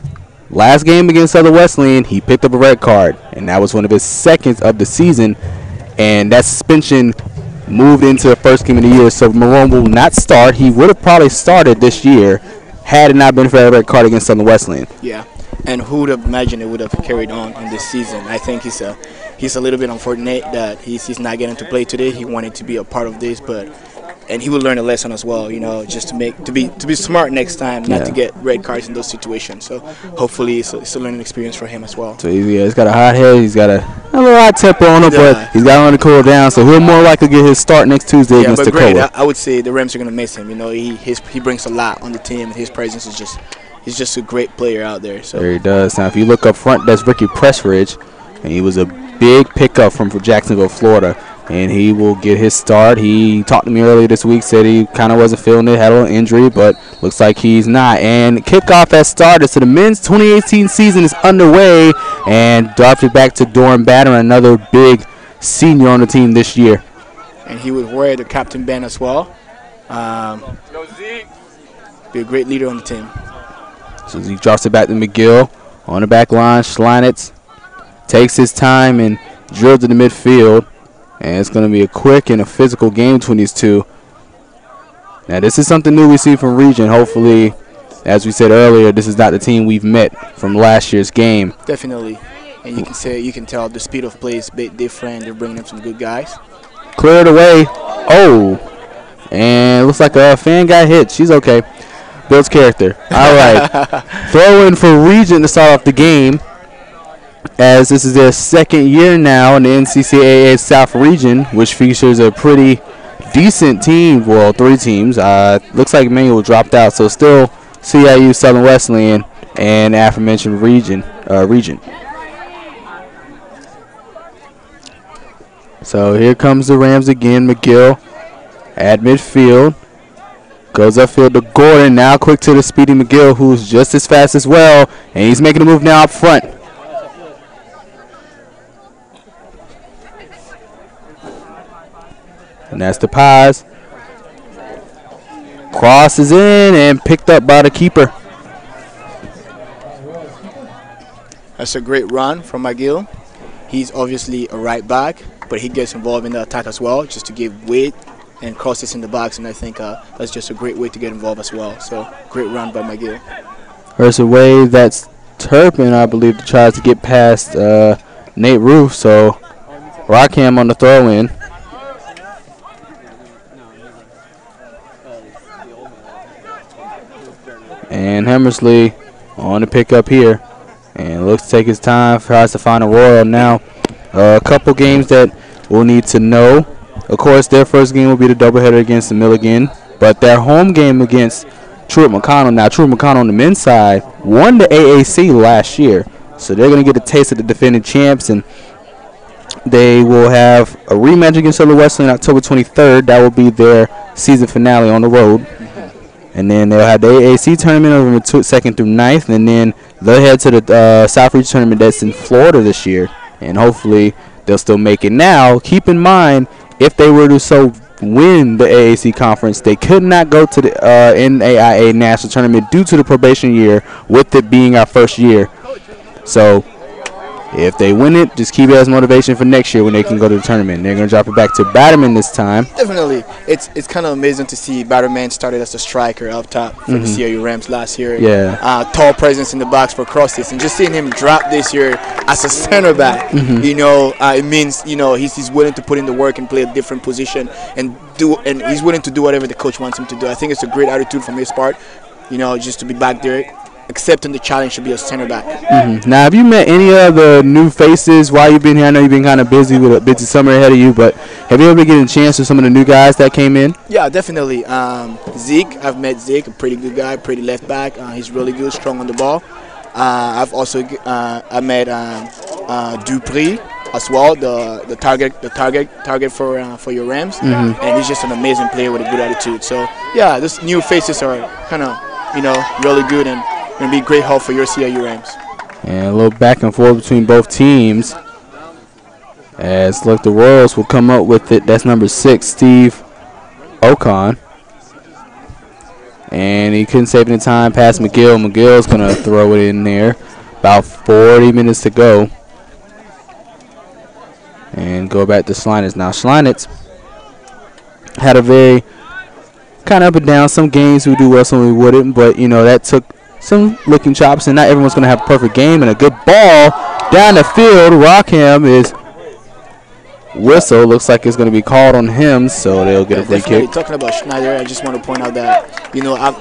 last game against Southern Wesleyan, he picked up a red card, and that was one of his seconds of the season, and that suspension moved into the first game of the year, so Marone will not start. He would have probably started this year had it not been for that red card against Southern Wesleyan. Yeah, and who would have imagined it would have carried on in this season? I think he's a little bit unfortunate that he's not getting to play today. He wanted to be a part of this, and he will learn a lesson as well. Just to be smart next time, not to get red cards in those situations. So hopefully it's a learning experience for him as well. So he's got a hot head. He's got a little hot tempo on him, but he's got to cool down. So he'll more likely get his start next Tuesday against Toccoa. I would say the Rams are going to miss him. He brings a lot on the team, and his presence is he's just a great player out there. So there he does. Now if you look up front, that's Ricky Pressridge, and he was a big pickup from Jacksonville, Florida. And he will get his start. He talked to me earlier this week, said he kind of wasn't feeling it, had a little injury, but looks like he's not. And kickoff has started, so the men's 2018 season is underway, and drafted back to Doran Batter, another big senior on the team this year. And he would wear the captain band as well. Be a great leader on the team. So he drops it back to McGill on the back line. Schleinitz takes his time and drills to the midfield. And it's going to be a quick and a physical game between these two. Now, this is something new we see from Region. Hopefully, as we said earlier, this is not the team we've met from last year's game. Definitely. And you can tell the speed of play is a bit different. They're bringing in some good guys. Cleared away. Oh. And it looks like a fan got hit. She's okay. Builds character. All right. Throw in for Region to start off the game, as this is their second year now in the NCCAA South Region, which features a pretty decent team. Well, 3 teams. Looks like Manuel dropped out, so still CIU, Southern Wesleyan, and aforementioned Region. So here comes the Rams again. McGill at midfield. Goes upfield to Gordon. Now quick to the speedy McGill, who's just as fast as well, and he's making a move now up front. And that's the Pies. Crosses in and picked up by the keeper. That's a great run from McGill. He's obviously a right back, but he gets involved in the attack as well, just to give weight and crosses in the box. And I think that's just a great way to get involved as well. So great run by McGill. There's a way that's Turpin, I believe, tries to get past Nate Roof. So Rockham on the throw in. And Hammersley on the pickup here, and looks to take his time, tries to find a Royal now. A couple games that we'll need to know. Of course, their first game will be the doubleheader against the Milligan, but their home game against Truett-McConnell. Now, Truett-McConnell on the men's side won the AAC last year, so they're going to get a taste of the defending champs, and they will have a rematch against Southern Wesleyan on October 23rd. That will be their season finale on the road. And then they'll have the AAC tournament November 2nd through 9th, and then they'll head to the South Region tournament that's in Florida this year, and hopefully they'll still make it. Now, keep in mind, if they were to win the AAC conference, they could not go to the NAIA national tournament due to the probation year, with it being our first year. So if they win it, just keep it as motivation for next year when they can go to the tournament. They're going to drop it back to Batterman this time. Definitely. It's kind of amazing to see Batterman started as a striker up top for the CIU Rams last year. Yeah. Tall presence in the box for crosses. And just seeing him drop this year as a center back, it means, he's willing to put in the work and play a different position and he's willing to do whatever the coach wants him to do. I think it's a great attitude from his part, just to be back there accepting the challenge to be a center back. Now, have you met any of the new faces while you've been here? I know you've been kind of busy with a busy summer ahead of you, but have you ever been getting a chance with some of the new guys that came in? Yeah, definitely. Zeke, I've met Zeke, a pretty good guy, pretty left back. He's really good, strong on the ball. I've also I met Dupree as well, the target for your Rams, and he's just an amazing player with a good attitude. So yeah, these new faces are kind of really good and going to be great help for your CIU Rams. And a little back and forth between both teams. As look, the Royals will come up with it. That's number 6, Steve Ocon. And he couldn't save any time past McGill. McGill's going to throw it in there. About 40 minutes to go. And go back to Schleinitz. Now, Schleinitz had a very kind of up and down. Some games we do well, some we wouldn't. But, that took some licking chops. And not everyone's going to have a perfect game. And a good ball down the field. Rockham is whistle. Looks like it's going to be called on him, so they'll get a free kick. Talking about Schneider, I just want to point out that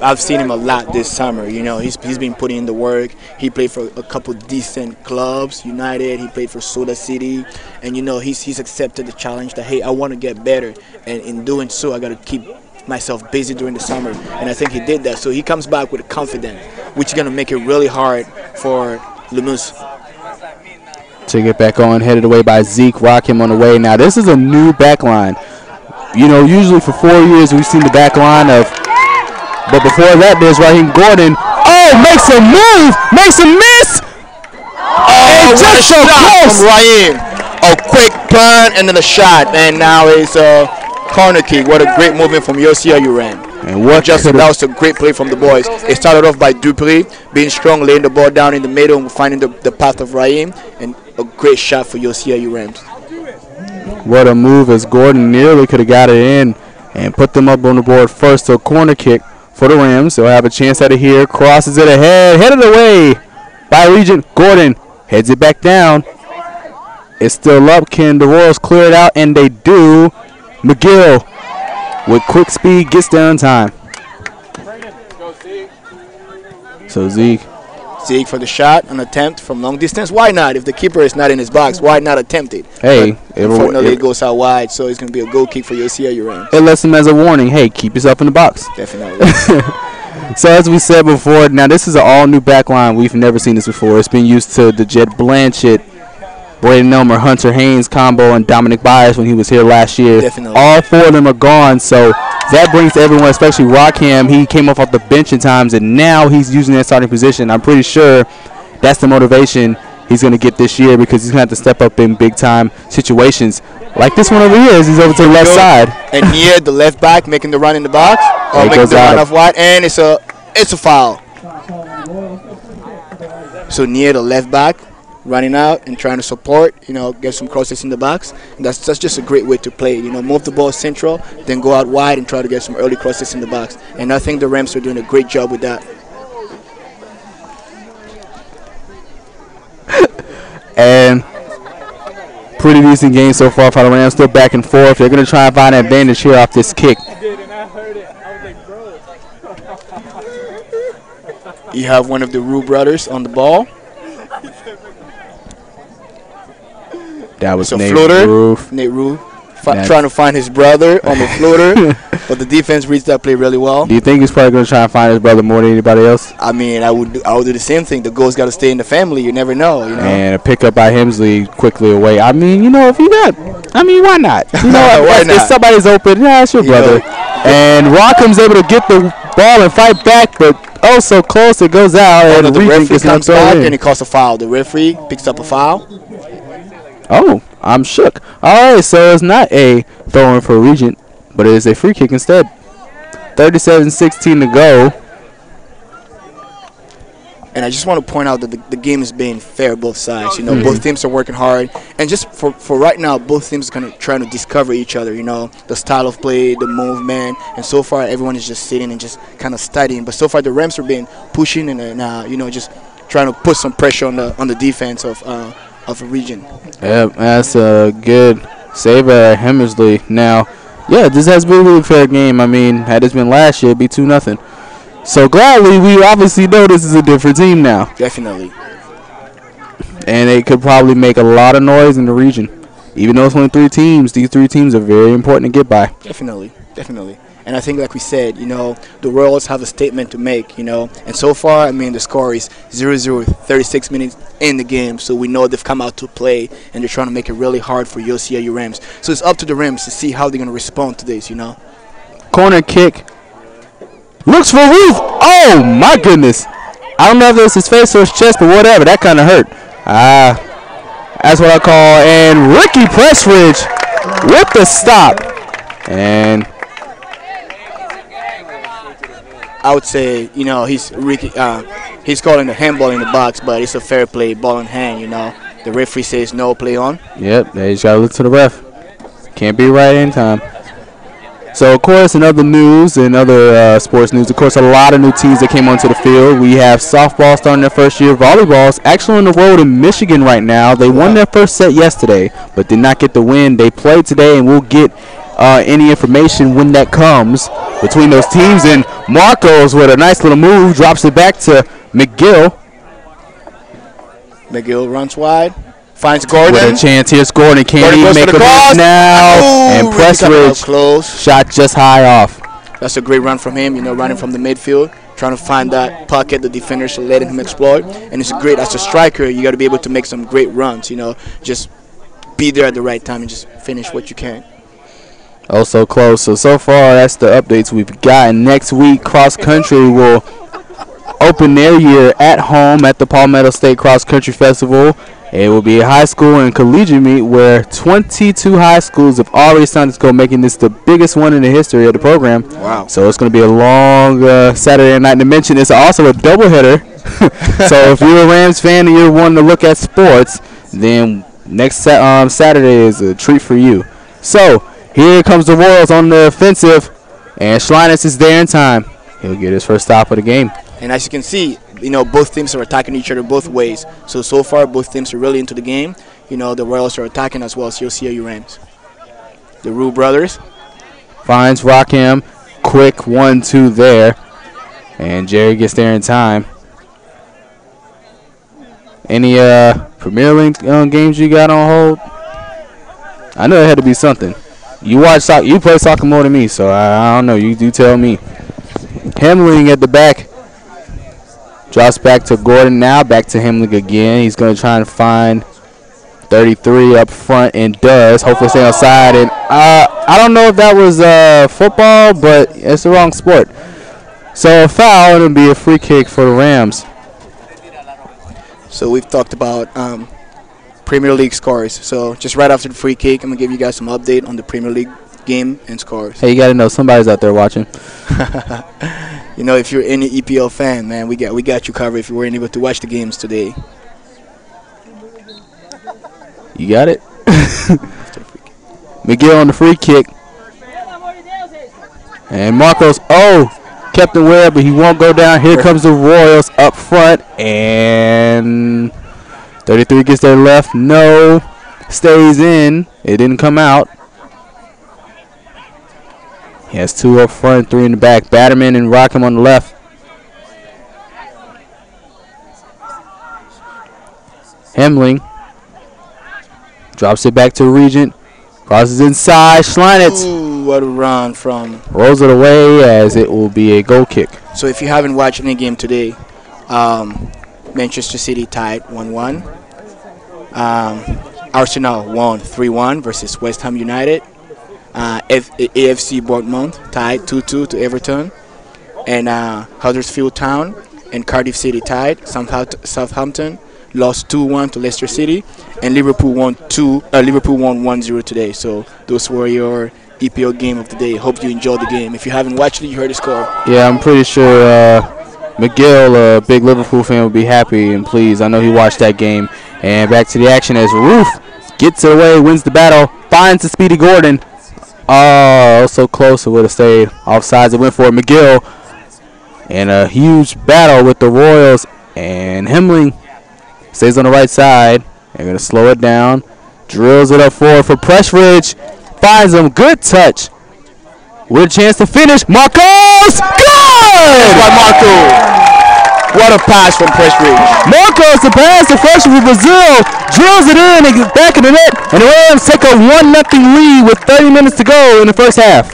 I've seen him a lot this summer. He's been putting in the work. He played for a couple decent clubs, United. He played for Soda City, and he's accepted the challenge that, hey, I want to get better, and in doing so, I got to keep myself busy during the summer, and I think he did that. So he comes back with confidence, which is going to make it really hard for Lemus. To get back on, headed away by Zeke. Rockham on the way. Now, this is a new back line. Usually for 4 years we've seen the back line of, but before that there's Raheem Gordon. Oh, makes a move, makes a miss. Oh, just so close. From Raheem. A quick turn and then a shot, and now it's a corner kick. What a great movement from your CIU Ram. And what that was a great play from the boys. It started off by Dupree being strong, laying the ball down in the middle and finding the path of Raheem, and a great shot for your CIU Rams. What a move, as Gordon nearly could have got it in and put them up on the board first. So corner kick for the Rams. They'll have a chance at it here. Crosses it ahead. Headed away by Regent. Gordon heads it back down. It's still up. Can the Royals clear it out? And they do. McGill with quick speed gets there in time. So Zeke for the shot, an attempt from long distance. Why not? If the keeper is not in his box, why not attempt it? Hey, unfortunately it goes out wide, so it's going to be a goal kick for your CIU Rams. It lets him as a warning. Hey, keep yourself in the box. Definitely. So as we said before, now this is an all-new back line. We've never seen this before. It's been used to the Jet Blanchett, Braden Elmer, Hunter Haynes combo, and Dominic Byers when he was here last year. Definitely. All 4 of them are gone, so that brings everyone, especially Rockham. He came off the bench in times, and now he's using that starting position. I'm pretty sure that's the motivation he's going to get this year, because he's going to have to step up in big-time situations. Like this one over here, as he's over to the left side. And near the left back making the run in the box, or making the run off wide, and it's a foul. So near the left back, running out and trying to support, get some crosses in the box. And that's just a great way to play. Move the ball central, then go out wide and try to get some early crosses in the box. And I think the Rams are doing a great job with that. And pretty decent game so far for the Rams. Still back and forth. They're going to try and find an advantage here off this kick. You have one of the Rue brothers on the ball. That was Nate Rue trying to find his brother on the floater, but the defense reads that play really well. Do you think he's probably going to try and find his brother more than anybody else? I mean, I would do the same thing. The goal's got to stay in the family. You never know. And a pickup by Hemsley quickly away. I mean, if you got, why not? Why not? If somebody's open, it's your brother. And Rockham's able to get the ball and fight back, but so close it goes out. And the referee comes back and he calls a foul. The referee picks up a foul. Oh, I'm shook. All right, so it's not a throw-in for Regent, but it is a free kick instead. 37-16 to go. And I just want to point out that the game is being fair both sides. Both teams are working hard. And just for right now, both teams are kind of trying to discover each other, the style of play, the movement. And so far, everyone is just sitting and just kind of studying. But so far, the Rams are being pushing and just trying to put some pressure on the defense of a Region. Yep, that's a good save by Hemsley. Now, this has been a really fair game. I mean, had this been last year, it'd be 2-0. So gladly, we obviously know this is a different team now. Definitely. And they could probably make a lot of noise in the region. Even though it's only 3 teams, these 3 teams are very important to get by. Definitely. Definitely. And I think, like we said, you know, the Royals have a statement to make, you know. And so far, I mean, the score is 0-0, 36 minutes in the game. So we know they've come out to play, and they're trying to make it really hard for your CIU Rams. So it's up to the Rams to see how they're going to respond to this, you know. Corner kick. Looks for Ruth. Oh, my goodness. I don't know if it was his face or his chest, but whatever. That kind of hurt. That's what I call. And Ricky Pressridge with the stop. And I would say, you know, he's calling the handball in the box, but it's a fair play, ball in hand, you know. The referee says no, play on. Yep, they just got to look to the ref. Can't be right in time. So, of course, in other news and other sports news, of course, a lot of new teams that came onto the field. We have softball starting their first year. Volleyball's actually on the road in Michigan right now. They won their first set yesterday, but did not get the win. They played today, and we'll get any information when that comes between those teams. And Marcos with a nice little move drops it back to McGill. McGill runs wide, finds Gordon. With a chance, here's Gordon. Can he make a move now? And Pressridge shot just high off. That's a great run from him, you know, running from the midfield, trying to find that pocket the defenders are letting him exploit. And it's great. As a striker, you got to be able to make some great runs, you know, just be there at the right time and just finish what you can. Oh, so close. So far, that's the updates we've gotten. Next week, cross country will open their year at home at the Palmetto State Cross Country Festival. It will be a high school and collegiate meet where 22 high schools have already signed to go, making this the biggest one in the history of the program. Wow. So it's going to be a long Saturday night. To mention, it's also a doubleheader. So if you're a Rams fan and you're wanting to look at sports, then next Saturday is a treat for you. So here comes the Royals on the offensive, and Schlinus is there in time. He'll get his first stop of the game. And as you can see, you know, both teams are attacking each other both ways. So far, both teams are really into the game. You know, the Royals are attacking as well as your CIU Rams. The Rue brothers. Finds Rockham. Quick 1-2 there. And Jerry gets there in time. Any Premier League games you got on hold? I know it had to be something. You watch soccer. You play soccer more than me, so I don't know. You do tell me. Hemling at the back. Drops back to Gordon now. Back to Hemling again. He's going to try and find 33 up front and does. Hopefully stay outside. And I don't know if that was football, but it's the wrong sport. So a foul, and it'll be a free kick for the Rams. So we've talked about Premier League scores. So just right after the free kick, I'm going to give you guys some update on the Premier League game and scores. Hey, you got to know somebody's out there watching. You know, if you're any EPL fan, man, we got you covered if you weren't able to watch the games today. You got it? McGill on the free kick. And Marcos, kept him aware, but he won't go down. Here comes the Royals up front. And 33 gets there left. No. Stays in. It didn't come out. He has 2 up front, 3 in the back. Batterman and Rockham on the left. Hemling drops it back to Regent. Crosses inside. Schlinitz. Ooh, what a run from. Rolls it away as it will be a goal kick. So if you haven't watched any game today, Manchester City tied 1-1. Arsenal won 3-1 versus West Ham United. AFC Bournemouth tied 2-2 to Everton. And Huddersfield Town and Cardiff City tied. Southampton lost 2-1 to Leicester City, and Liverpool won 1-0 today. So those were your EPL game of the day. Hope you enjoyed the game. If you haven't watched it, you heard the score. Yeah, I'm pretty sure McGill, a big Liverpool fan, will be happy and pleased. I know he watched that game. And back to the action as Roof gets it away, wins the battle, finds the speedy Gordon. Oh, so close. It would have stayed offsides. It went for McGill. And a huge battle with the Royals. And Hemling stays on the right side. They're going to slow it down. Drills it up forward for Pressridge. Finds him. Good touch. with a chance to finish. Marcos! Good! By Marco. What a pass from Prestridge. Marcos, the pass, the freshman from Brazil, drills it in and gets back in the net, and the Rams take a 1-0 lead with 30 minutes to go in the first half.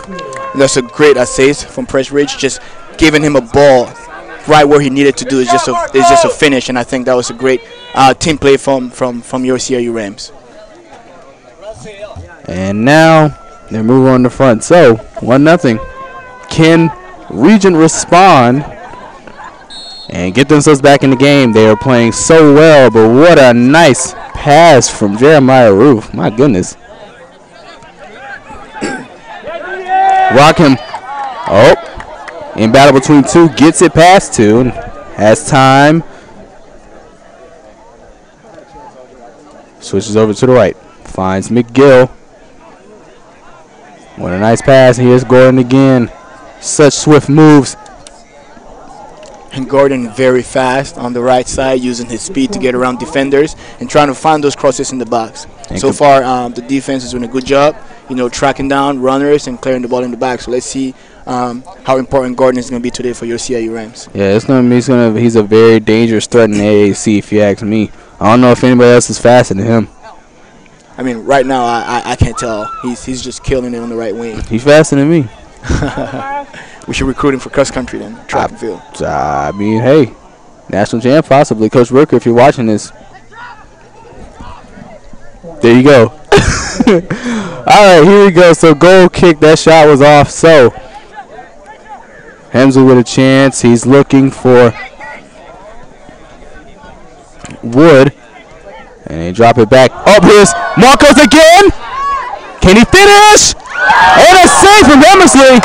That's a great assist from Prestridge, just giving him a ball right where he needed to do. It's just a finish, and I think that was a great team play from your CIU Rams. And now they're moving on the front. So 1-0. Can Regent respond and get themselves back in the game? They are playing so well, but what a nice pass from Jeremiah Roof. My goodness. Rockham. Oh, in battle between two, gets it past two, and has time. Switches over to the right, finds McGill. What a nice pass. Here's Gordon again. Such swift moves. And Gordon very fast on the right side, using his speed to get around defenders and trying to find those crosses in the box. So far, the defense is doing a good job, tracking down runners and clearing the ball in the back. So let's see how important Gordon is going to be today for your CIU Rams. Yeah, he's a very dangerous threat in the AAC, if you ask me. I don't know if anybody else is faster than him. I mean, right now, I can't tell. He's just killing it on the right wing. He's faster than me. We should recruit him for cross country then, track and field. I mean, hey, national champ possibly. Coach Rooker, if you're watching this. There you go. All right, here we go. So goal kick, that shot was off. So Hemsley with a chance. He's looking for Wood. And they drop it back. Up here's Marcos again. Can he finish? And a save from Hemsley.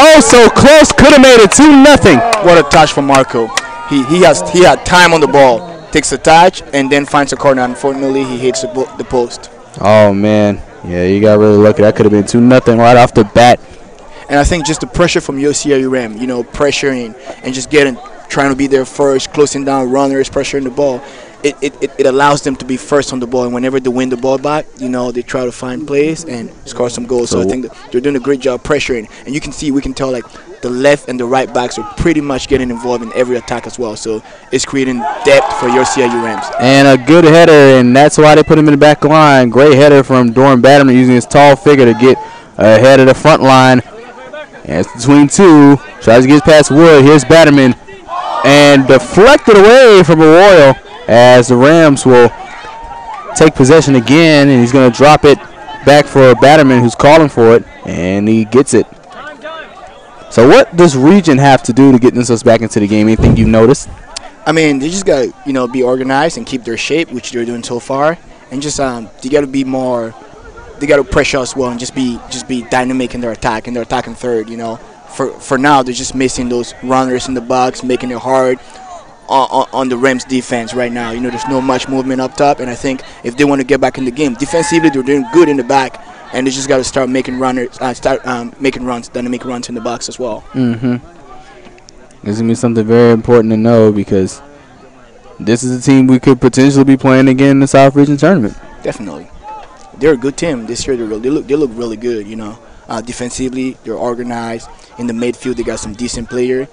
Oh, so close. Could have made it 2-0. What a touch from Marco. He had time on the ball. Takes a touch and then finds a corner. Unfortunately, he hits the post. Oh, man. Yeah, you got really lucky. That could have been 2-0 right off the bat. And I think just the pressure from your CIU Ram, pressuring and just trying to be there first, closing down runners, pressuring the ball. It allows them to be first on the ball, and whenever they win the ball back, they try to find plays and score some goals. So I think they're doing a great job pressuring, and we can tell like the left and the right backs are pretty much getting involved in every attack as well. So it's creating depth for your CIU Rams. And a good header, and that's why they put him in the back line. Great header from Doran Batterman, using his tall figure to get ahead of the front line. And it's between two. Tries to get past Wood. Here's Batterman, and deflected away from Arroyo, as the Rams will take possession again, and he's going to drop it back for Batterman, who's calling for it, and he gets it. So what does Regent have to do to get themselves back into the game? Anything you've noticed? I mean, they just got to be organized and keep their shape, which they're doing so far, and just they got to be more. They got to pressure as well and just be dynamic in their attack, and they're attacking third. For now, they're just missing those runners in the box, making it hard on the Rams defense right now. There's no much movement up top, and I think if they want to get back in the game defensively, they're doing good in the back, and they just got to start making making runs, dynamic runs in the box as well. This is gonna be something very important to know, because this is a team we could potentially be playing again in the South Region tournament. Definitely, they're a good team this year. They look really good. Defensively, they're organized. In the midfield, they got some decent players,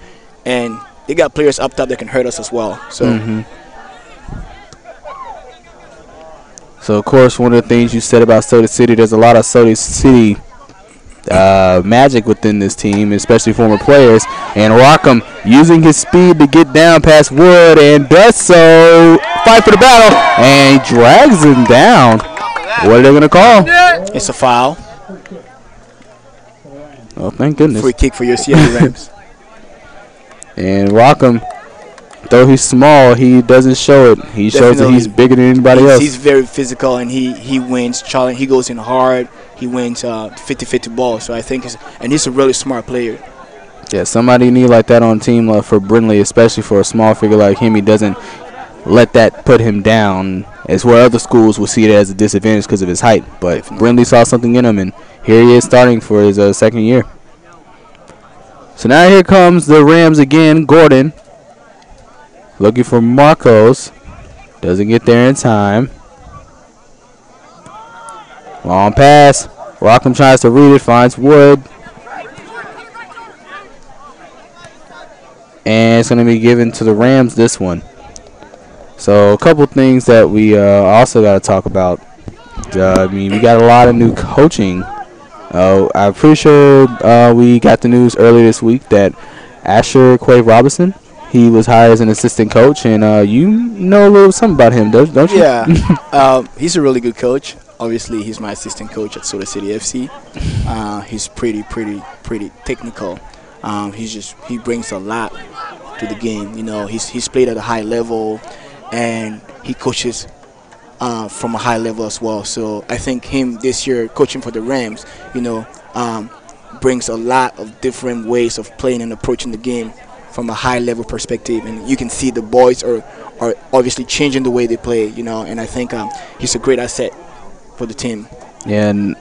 and they got players up top that can hurt us as well. So, So of course, one of the things you said about Soda City, there's a lot of Soda City magic within this team, especially former players. And Rockham using his speed to get down past Wood, and does so. Fight for the battle, and he drags him down. What are they going to call? It's a foul. Oh, thank goodness. Free kick for your CIU Rams. And Rockham, though he's small, he doesn't show it. He shows that he's bigger than anybody else. He's very physical, and he wins challenge. He goes in hard. He wins 50-50 ball. So I think he's a really smart player. Yeah, somebody need like that on team for Brindley, especially for a small figure like him. He doesn't let that put him down. It's where other schools will see it as a disadvantage because of his height. But Definitely. Brindley saw something in him, and here he is starting for his second year. So now here comes the Rams again. Gordon looking for Marcos. Doesn't get there in time. Long pass. Rockham tries to read it, finds Wood. And it's going to be given to the Rams this one. So a couple things that we also got to talk about. I mean, we got a lot of new coaching. I'm pretty sure we got the news earlier this week that Asher Quay Robinson, he was hired as an assistant coach, and you know a little something about him, don't you? Yeah, he's a really good coach. Obviously, he's my assistant coach at Soda City FC. He's pretty technical. He brings a lot to the game. You know, he's played at a high level, and he coaches from a high level as well. So I think him this year coaching for the Rams, you know, brings a lot of different ways of playing and approaching the game from a high level perspective, and you can see the boys are obviously changing the way they play. You know, and I think he's a great asset for the team. Yeah, and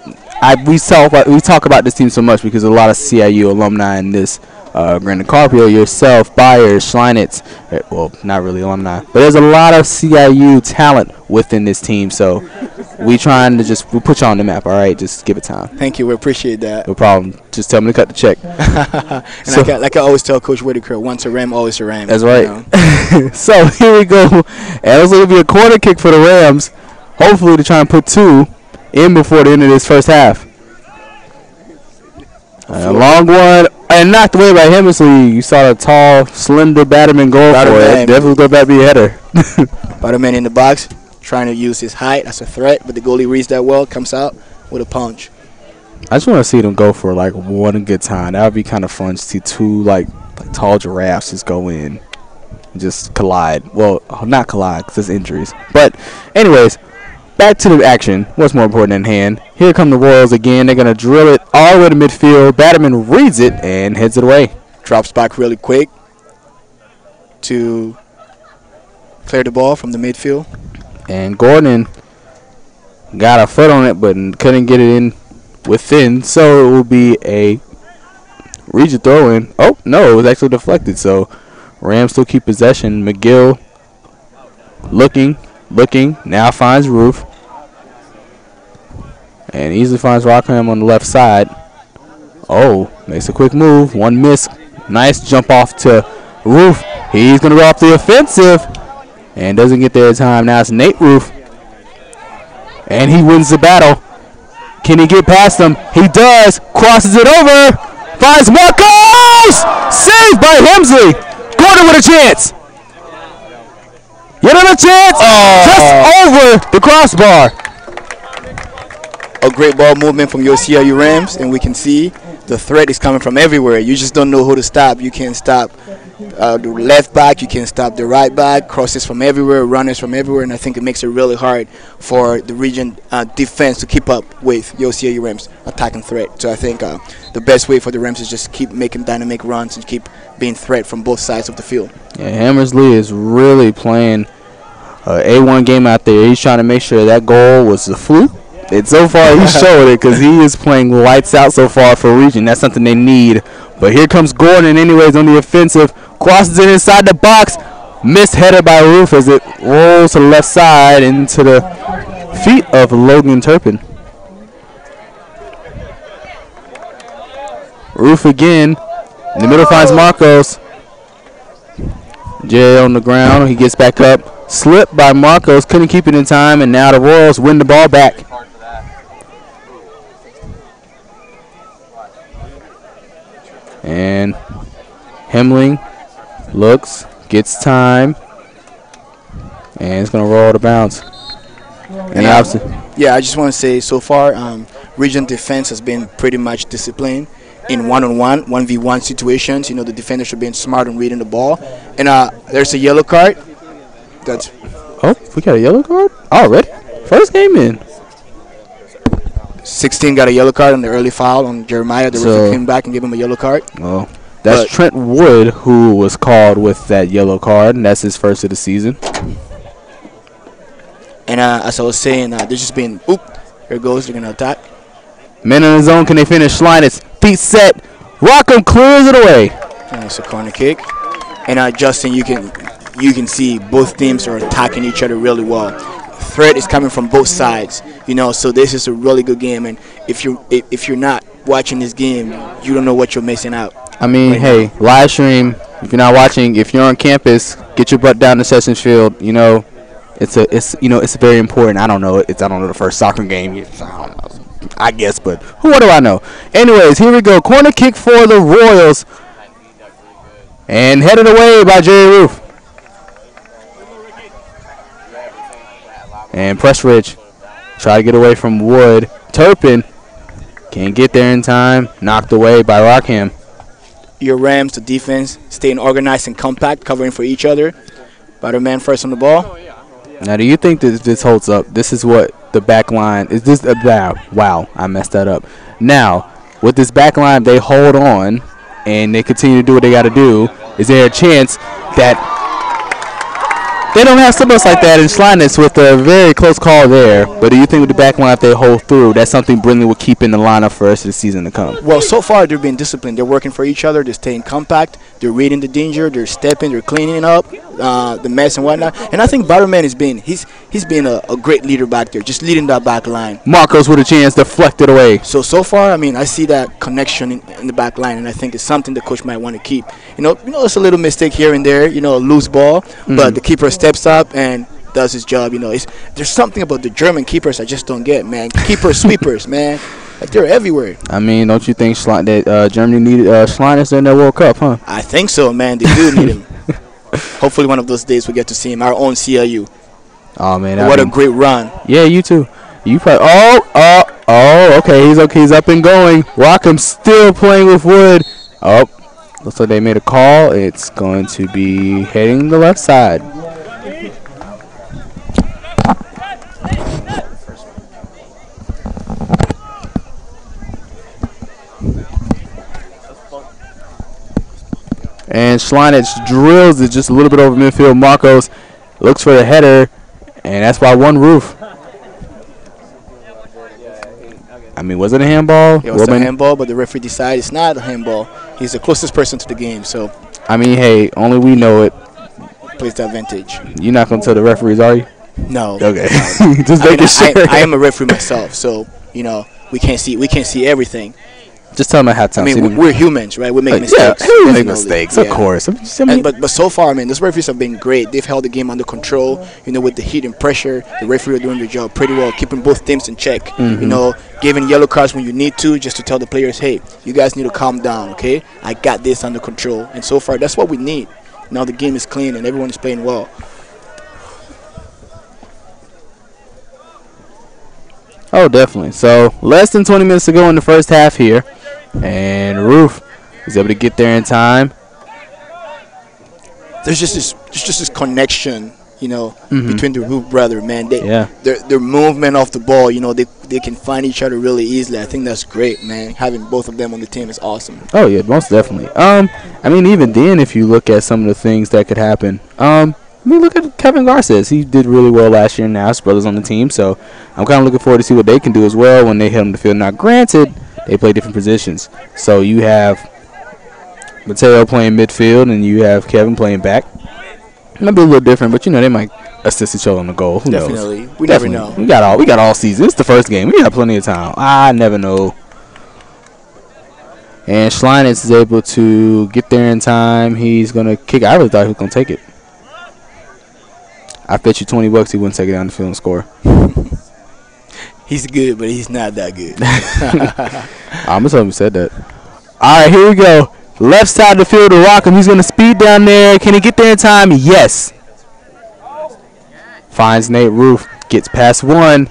we talk about this team so much because a lot of CIU alumni in this. Brandon Carpio, yourself, Byers, Schleinitz, well, not really alumni, but there's a lot of CIU talent within this team, so we trying to we put you on the map, all right? Just give it time. Thank you, we appreciate that. No problem. Just tell me to cut the check. And so, like I always tell Coach Whitaker, once a Ram, always a Ram. That's right. You know? So here we go, and it's going to be a corner kick for the Rams, hopefully to try and put 2 in before the end of this first half. A long one, and knocked away by Hemsley. You saw the tall, slender Batterman go for it. Definitely go back to be a header. Batterman in the box, trying to use his height as a threat, but the goalie reads that well, comes out with a punch. I just want to see them go for like one good time. That would be kind of fun to see 2 like tall giraffes just go in and just collide. Well, not collide because it's injuries. But anyways, back to the action. What's more important in hand? Here come the Royals again. They're going to drill it all the way to midfield. Batterman reads it and heads it away. Drops back really quick to clear the ball from the midfield. And Gordon got a foot on it but couldn't get it in within. So it will be a region throw in. Oh, no, it was actually deflected. So Rams still keep possession. McGill looking, now finds Roof. And easily finds Rockham on the left side. Oh, makes a quick move. One miss. Nice jump off to Roof. He's going to go off the offensive. And doesn't get there in time. Now it's Nate Roof. And he wins the battle. Can he get past him? He does. Crosses it over. Finds Marcos! Saved by Hemsley. Gordon with a chance. Yet another chance. Just over the crossbar. A great ball movement from your CIU Rams, and we can see the threat is coming from everywhere. You just don't know who to stop. You can't stop the left back. You can't stop the right back. Crosses from everywhere, runners from everywhere, and I think it makes it really hard for the region defense to keep up with your CIU Rams attacking threat. So I think the best way for the Rams is just keep making dynamic runs and keep being threat from both sides of the field. Yeah, Hammersley is really playing A1 game out there. He's trying to make sure that goal was a fluke. And so far he's showing it because he is playing lights out so far for region. That's something they need. But here comes Gordon anyways on the offensive. Crosses it inside the box. Missed header by Roof as it rolls to the left side into the feet of Logan Turpin. Roof again. In the middle finds Marcos. Jay on the ground. He gets back up. Slipped by Marcos. Couldn't keep it in time. And now the Royals win the ball back. And Hemling looks, gets time, and it's going to roll to bounds. And yeah, I just want to say so far, region defense has been pretty much disciplined in one-on-one, 1v1 situations. You know, the defenders are being smart and reading the ball. And there's a yellow card. That's we got a yellow card already? First game in. 16 got a yellow card on the early foul on Jeremiah. The referee came back and gave him a yellow card. Oh, that's Trent Wood who was called with that yellow card, and that's his first of the season. And as I was saying, they're just being, here goes, they're going to attack. Men in the zone, can they finish? Schleinitz, feet set. Rockham clears it away. And it's a corner kick. And Justin, you can see both teams are attacking each other really well. threat is coming from both sides. You know, so this is a really good game. And if you're not watching this game, you don't know what you're missing out. I mean, hey, live stream. If you're not watching, if you're on campus, get your butt down to Sessions Field. You know, it's very important. I don't know the first soccer game. I don't know, I guess, but what do I know? Anyways, here we go. Corner kick for the Royals, and headed away by Jerry Roof. And Pressridge try to get away from Wood. Turpin can't get there in time. Knocked away by Rockham. Your Rams, the defense, staying organized and compact, covering for each other. Better man first on the ball. Now, do you think that this holds up? This is what the back line is. This wow, I messed that up. Now, with this back line, they hold on and they continue to do what they got to do. Is there a chance that they don't have somebody like that in Schlinus with a very close call there? But do you think with the back line, if they hold through, that's something Brindley will keep in the lineup for the rest of the season to come? Well, so far they're being disciplined. They're working for each other. They're staying compact. They're reading the danger. They're stepping. They're cleaning up the mess and whatnot. And I think Butterman he's been a great leader back there, just leading that back line. Marcos with a chance to deflect it away. So far, I mean, I see that connection in the back line, and I think it's something the coach might want to keep. You know, it's a little mistake here and there, you know, a loose ball, but the keeper steps up and does his job. You know, there's something about the German keepers I just don't get, man. Keeper sweepers, man. Like, they're everywhere. I mean, don't you think that Germany needed Schlinus in their World Cup, huh? I think so, man. They do need him. Hopefully one of those days we get to see him, our own CIU. Oh, man. What a great run. Yeah, you too. You probably, okay. He's up and going. Rockham still playing with Wood. Oh, looks like they made a call. It's going to be heading the left side. And Schlinich drills it just a little bit over midfield. Marcos looks for the header, and that's by one Roof. I mean, was it a handball? It was a handball, but the referee decided it's not a handball. He's the closest person to the game, so. I mean, hey, only we know it. Plays the advantage. You're not going to tell the referees, are you? No. Okay. Just making sure. I am a referee myself, so, you know, we can't see everything. Just tell them at halftime. I mean, we're humans, right? We make mistakes. Yeah, we make mistakes, of course. But so far, man, those referees have been great. They've held the game under control, you know, with the heat and pressure. The referee are doing their job pretty well, keeping both teams in check. You know, giving yellow cards when you need to, just to tell the players, hey, you guys need to calm down, okay? I got this under control. And so far, that's what we need. Now the game is clean and everyone is playing well. Oh, definitely. So, less than 20 minutes to go in the first half here. And Roof is able to get there in time. There's just this connection, you know, between the Roof brother, man. Their movement off the ball, you know, they can find each other really easily. I think that's great, man. Having both of them on the team is awesome. Oh yeah, most definitely. I mean, even then, if you look at some of the things that could happen, I mean, look at Kevin Garces. He did really well last year, and now his brother's on the team. So I'm kind of looking forward to see what they can do as well when they hit on the field. Now, granted, they play different positions. So you have Mateo playing midfield, and you have Kevin playing back. It might be a little different, but you know they might assist each other on the goal. Who knows? We never know. We got all season. It's the first game. We got plenty of time. I never know. And Schlinitz is able to get there in time. He's gonna kick. I really thought he was gonna take it. I bet you $20 he wouldn't take it down the field and score. He's good, but he's not that good. I'm gonna tell him he said that. All right, here we go. Left side of the field to Rockham. He's gonna speed down there. Can he get there in time? Yes. Finds Nate Roof. Gets past one.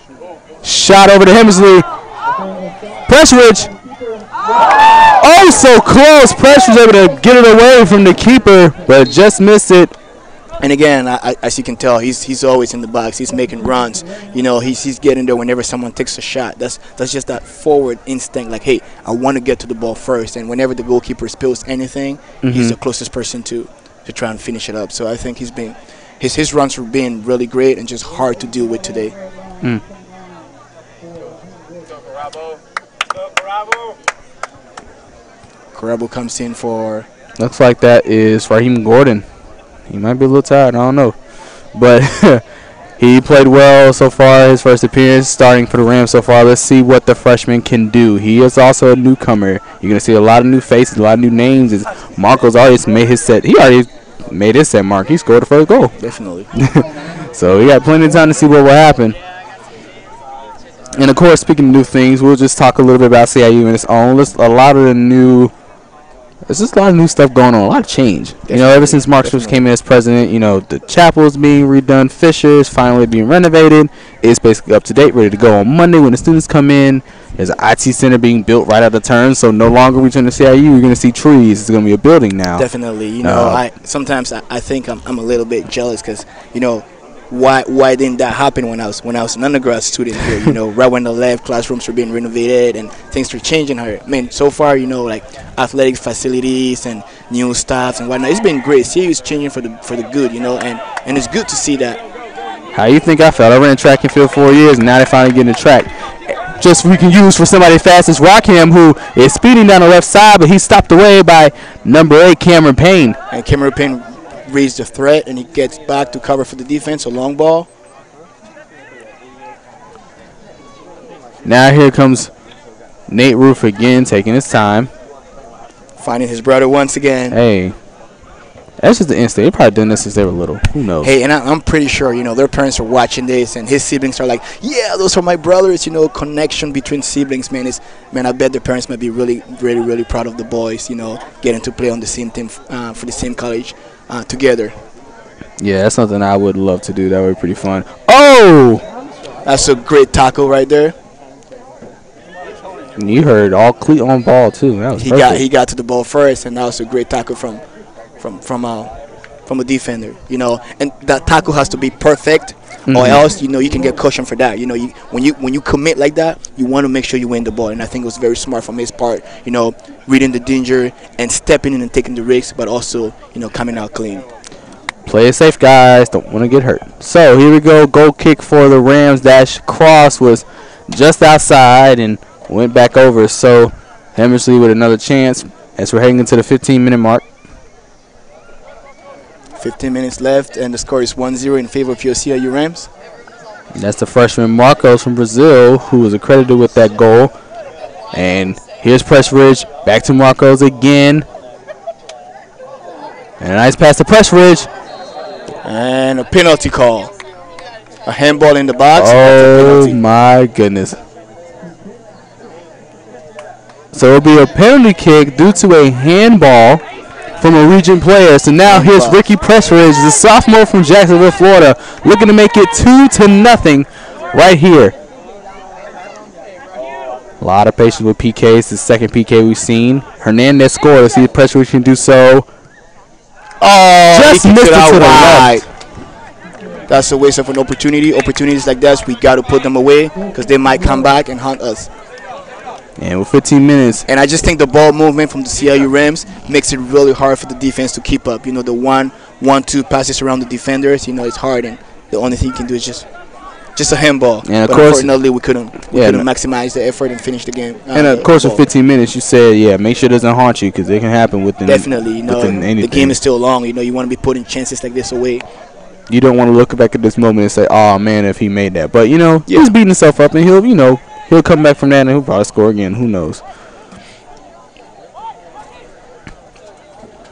Shot over to Hemsley. Pressridge. Oh, so close. Pressridge able to get it away from the keeper, but just missed it. And again, as you can tell, he's always in the box. He's making runs. You know, he's getting there whenever someone takes a shot. That's just that forward instinct. Like, hey, I want to get to the ball first. And whenever the goalkeeper spills anything, he's the closest person to try and finish it up. So I think his runs were being really great and just hard to deal with today. Carabo comes in for. Looks like that is Raheem Gordon. He might be a little tired. I don't know. But He played well so far, his first appearance starting for the Rams so far. Let's see what the freshman can do. He is also a newcomer. You're going to see a lot of new faces, a lot of new names. As Marco's already made his set. He already made his set mark. He scored the first goal. Definitely. So we got plenty of time to see what will happen. And, of course, speaking of new things, we'll just talk a little bit about CIU in its own. There's just a lot of new stuff going on, a lot of change. You know, ever since Mark Switz came in as president, you know, the chapel's being redone, Fisher's finally being renovated. It's basically up to date, ready to go on Monday when the students come in. There's an IT center being built right out the turn, so no longer return to CIU. You're going to see trees. It's going to be a building now. Definitely. You know, sometimes I think I'm a little bit jealous because, you know, why didn't that happen when I was an undergrad student here? You know, right when I left, classrooms were being renovated and things were changing here. I mean, so far, you know, like athletic facilities and new staffs and whatnot, it's been great. CIU is changing for the good, you know, and it's good to see that. How you think I felt? I ran track and field 4 years, and now they're finally getting a track. Just we can use for somebody fast as Rockham, who is speeding down the left side, but he's stopped away by number 8, Cameron Payne. And Cameron Payne raised the threat, and he gets back to cover for the defense, a long ball. Now here comes Nate Roof again, taking his time. Finding his brother once again. Hey, that's just the instinct. They probably done this since they were little. Who knows? Hey, and I'm pretty sure, you know, their parents are watching this, and his siblings are like, yeah, those are my brothers. You know, connection between siblings, man. I bet their parents might be really, really, really proud of the boys, you know, getting to play on the same team for the same college together. Yeah, that's something I would love to do. That would be pretty fun. Oh! That's a great tackle right there. And you heard all cleat on ball, too. That was perfect. He got to the ball first, and that was a great tackle from a defender, you know, and that tackle has to be perfect, or else, you know, you can get caution for that. You know, when you commit like that, you want to make sure you win the ball, and I think it was very smart from his part, you know, reading the danger and stepping in and taking the risk, but also, you know, coming out clean. Play it safe, guys. Don't want to get hurt. So here we go. Goal kick for the Rams. Dash cross was just outside and went back over. So Hemmersley with another chance as we're heading into the 15-minute mark. 15 minutes left, and the score is 1-0 in favor of your CIU Rams. And that's the freshman Marcos from Brazil, who was accredited with that goal. And here's Pressridge. Back to Marcos again. And a nice pass to Pressridge. And a penalty call. A handball in the box. Oh, my goodness. So it'll be a penalty kick due to a handball from a Regent player. So now here's Ricky Pressridge, the sophomore from Jacksonville, Florida, looking to make it 2-0 right here. A lot of patience with PKs. The second PK we've seen. Hernandez scored. Let's see if Pressridge can do so. Oh, just missed it to the left. That's a waste of an opportunity. Opportunities like that, we got to put them away because they might come back and hunt us. And with 15 minutes. And I just think the ball movement from the CIU Rams makes it really hard for the defense to keep up. You know, the 1-1-2 passes around the defenders, you know, it's hard. And the only thing you can do is just a handball. And of but course, unfortunately, we couldn't maximize the effort and finish the game. And of course, with 15 minutes, you said, yeah, make sure it doesn't haunt you because it can happen within. Definitely, you know, anything. The game is still long. You know, you want to be putting chances like this away. You don't want to look back at this moment and say, "Oh man, if he made that." But you know, he's beating himself up, and he'll come back from that and he'll probably score again. Who knows?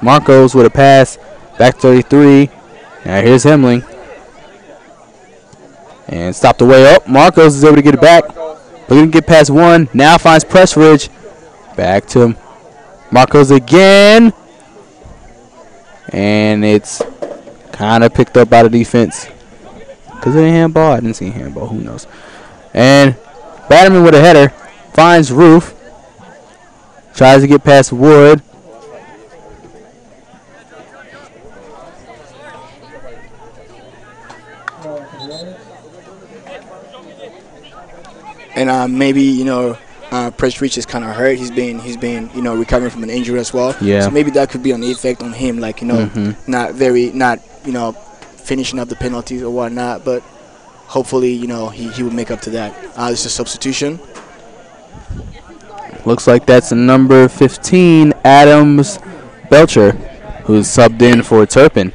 Marcos with a pass, back 33. Now here's Hemling. And stopped the way up. Marcos is able to get it back. But he can get past one. Now finds Pressridge. Back to him. Marcos again. And it's kind of picked up by the defense. Because it ain't handball. I didn't see a handball. Who knows? And Batterman with a header. Finds Roof. Tries to get past Wood. And maybe, you know, Pressridge is kind of hurt. He's been you know, recovering from an injury as well. Yeah. So maybe that could be an effect on him, like, you know, not you know, finishing up the penalties or whatnot. But hopefully, you know, he will make up to that. It's a substitution. Looks like that's number 15, Adams Belcher, who's subbed in for Turpin.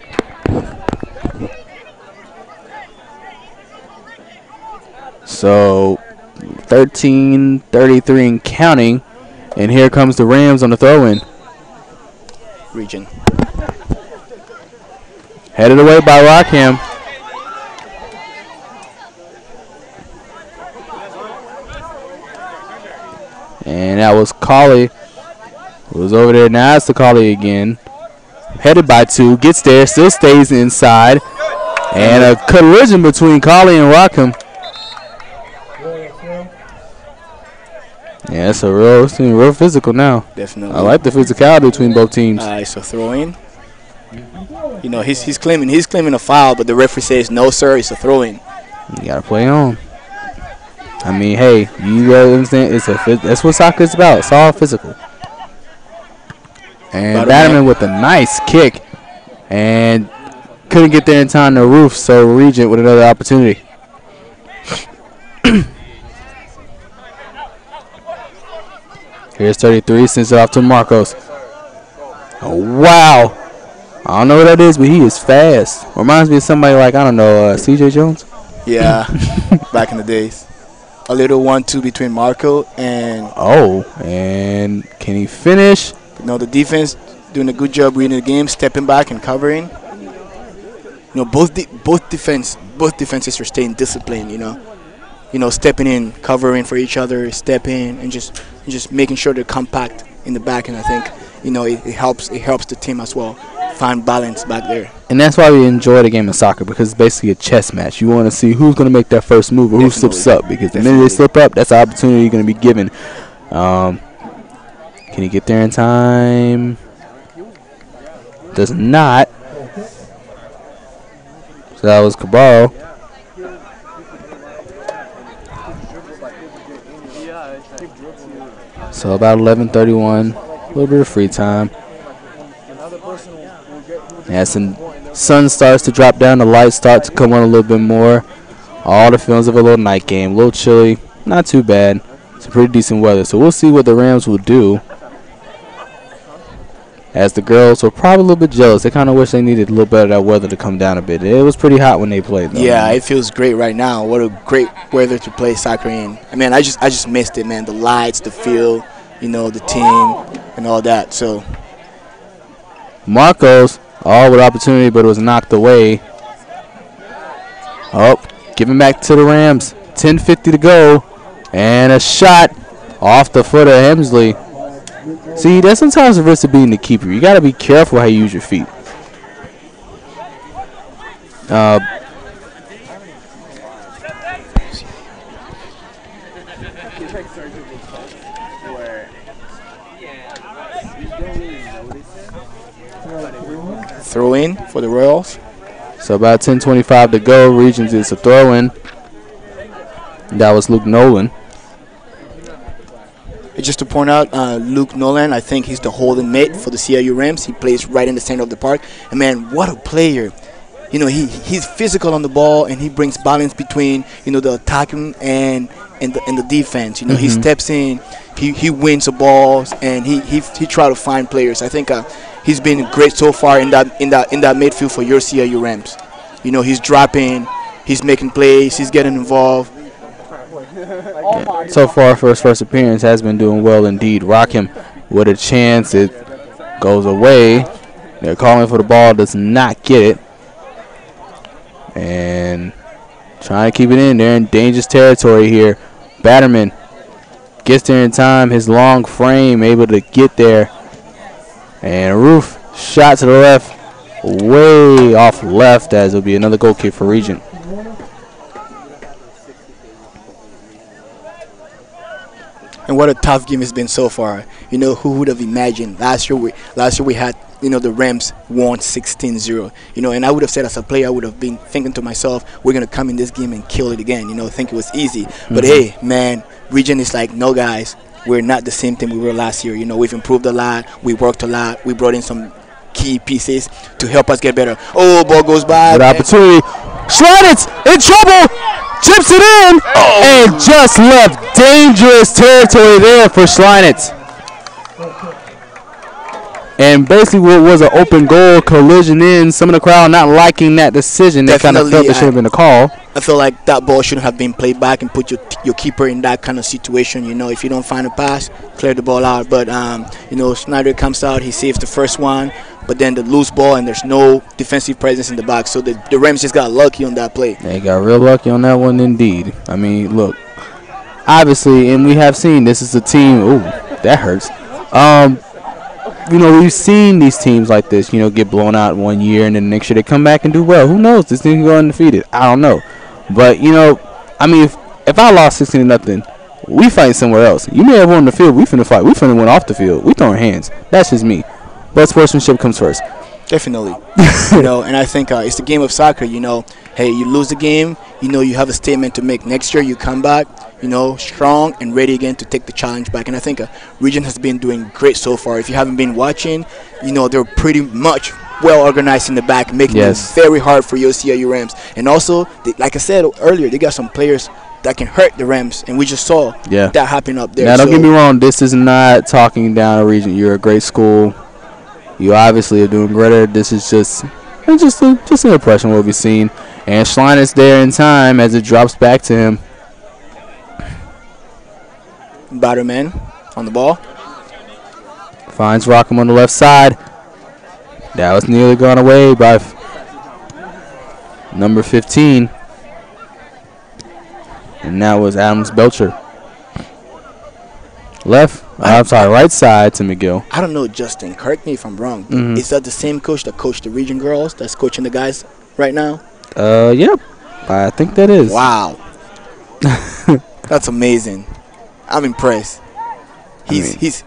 So 13-33 and counting. And here comes the Rams on the throw-in. Region. Headed away by Rockham. And that was Colley. Was over there. Now it's the Colley again. Headed by 2. Gets there. Still stays inside. And a collision between Colley and Rockham. Yeah, it's a real physical now. Definitely. I like the physicality between both teams. So throw-in. You know, he's claiming a foul, but the referee says no, sir. It's a throw-in. You gotta play on. I mean, hey, you gotta understand. That's what soccer is about. It's all physical. And Batterman with a nice kick, and couldn't get there in time to Roof. So Regent with another opportunity. Here's 33, sends it off to Marcos. Oh, wow. I don't know what that is, but he is fast. Reminds me of somebody like, I don't know, C.J. Jones? Yeah, back in the days. A little 1-2 between Marco and... Oh, and can he finish? You know, the defense doing a good job reading the game, stepping back and covering. You know, both defenses are staying disciplined, you know. You know, stepping in, covering for each other, stepping, and just making sure they're compact in the back. And I think, you know, it helps the team as well find balance back there. And that's why we enjoy the game of soccer, because it's basically a chess match. You want to see who's going to make that first move or who slips up, because the minute they slip up, that's the opportunity you're going to be given. Can he get there in time? Does not. So that was Cabarro. So about 11:31, a little bit of free time. As the sun starts to drop down, the lights start to come on a little bit more. All the feelings of a little night game, a little chilly, not too bad. It's a pretty decent weather, so we'll see what the Rams will do. As the girls were probably a little bit jealous. They kind of wish they needed a little bit of that weather to come down a bit. It was pretty hot when they played, though. Yeah, it feels great right now. What a great weather to play soccer in. I mean, I just missed it, man. The lights, the field, you know, the team, and all that. So Marcos, all with opportunity, but it was knocked away. Oh, giving back to the Rams. 10:50 to go, and a shot off the foot of Hemsley. See, that's sometimes the risk of being the keeper. You got to be careful how you use your feet. throw in for the Royals. So about 10:25 to go. Regents is a throw in. That was Luke Nolan. Just to point out, Luke Nolan, I think he's the holding mate for the CIU Rams. He plays right in the center of the park. And, man, what a player. You know, he's physical on the ball, and he brings balance between, you know, the attacking and the defense. You know, he steps in, he wins the balls, and he try to find players. I think he's been great so far in that midfield for your CIU Rams. You know, he's dropping, he's making plays, he's getting involved. Yeah. So far for his first appearance has been doing well indeed. Rockham with a chance. It goes away. They're calling for the ball, does not get it. And trying to keep it in. They're in dangerous territory here. Batterman gets there in time. His long frame able to get there. And Roof shot to the left. Way off left, as it'll be another goal kick for Regent. And what a tough game it's been so far. You know, who would have imagined? Last year we had, you know, the Rams won 16-0. You know, and I would have said as a player, I would have been thinking to myself, we're going to come in this game and kill it again. You know, think it was easy. But, hey, man, Regent is like, no, guys, we're not the same thing we were last year. You know, we've improved a lot. We worked a lot. We brought in some key pieces to help us get better. Oh, ball goes by. Good opportunity. Schleitz in trouble. Chips it in and just left dangerous territory there for Schleinitz. And basically what was an open goal collision in, some of the crowd not liking that decision. They kind of felt there should have been a call. I feel like that ball shouldn't have been played back and put your keeper in that kind of situation. You know, if you don't find a pass, clear the ball out. But, you know, Snyder comes out, he saves the first one, but then the loose ball and there's no defensive presence in the box. So the Rams just got lucky on that play. They got real lucky on that one indeed. I mean, look, obviously, and we have seen this is a team, ooh, that hurts. You know, we've seen these teams like this, you know, get blown out one year and then the next year they come back and do well. Who knows? This team can go undefeated. I don't know. But, you know, I mean, if I lost 16-0, we fight somewhere else. You may have won the field. We finna fight. We finna win off the field. We throwing hands. That's just me. But sportsmanship comes first. Definitely. You know, and I think it's the game of soccer, you know. Hey, you lose the game, you know, you have a statement to make. Next year you come back, you know, strong and ready again to take the challenge back. And I think Region has been doing great so far. If you haven't been watching, you know, they're pretty much well organized in the back, making it very hard for your CIU Rams. And also, like I said earlier, they got some players that can hurt the Rams, and we just saw that happen up there. Now, don't get me wrong, this is not talking down a Region. You're a great school. You obviously are doing greater. This is just an impression what we've seen. And Schlein is there in time as it drops back to him. Batterman on the ball. Finds Rockham on the left side. That was nearly gone away by number 15. And that was Adams Belcher. Right side to McGill. I don't know, Justin. Correct me if I'm wrong. Is that the same coach that coached the Region girls that's coaching the guys right now? Yep. I think that is. Wow. That's amazing. I'm impressed. He's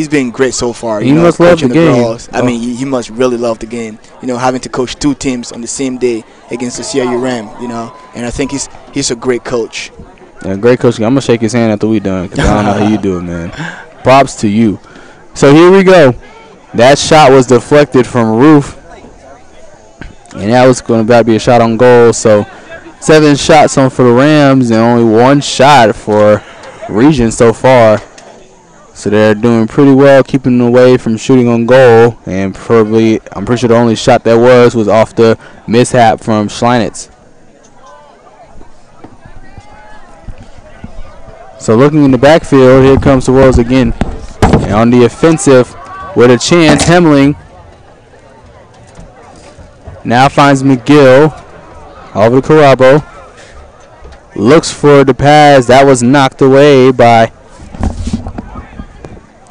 been great so far. He must love the game. Girls. I mean, he must really love the game. You know, having to coach two teams on the same day against the CIU Ram. You know, and I think he's a great coach. Yeah, great coach. I'm gonna shake his hand after we done because I don't know how you do it, man. Props to you. So here we go. That shot was deflected from Roof, and that was going to be a shot on goal. So 7 shots on for the Rams and only 1 shot for Region so far. So they're doing pretty well, keeping away from shooting on goal. And probably, I'm pretty sure the only shot that was off the mishap from Schleinitz. So looking in the backfield, here comes the Royals again. And on the offensive with a chance, Hemling now finds McGill over to Carabo. Looks for the pass. That was knocked away by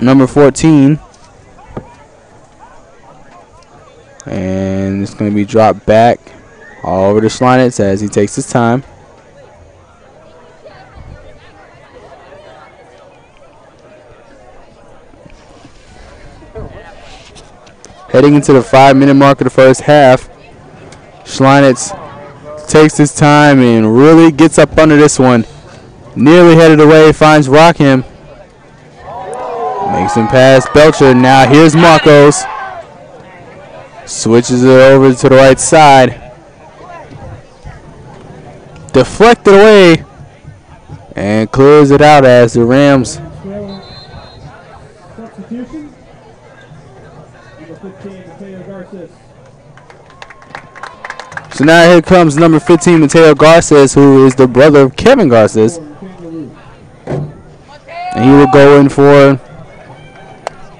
number 14. And it's going to be dropped back all over to Schleinitz as he takes his time. Heading into the 5-minute mark of the first half, Schleinitz takes his time and really gets up under this one. Nearly headed away, finds Rockham. Makes him pass Belcher. Now here's Marcos. Switches it over to the right side. Deflected away and clears it out as the Rams. So now here comes number 15, Mateo Garces, who is the brother of Kevin Garces. And he will go in for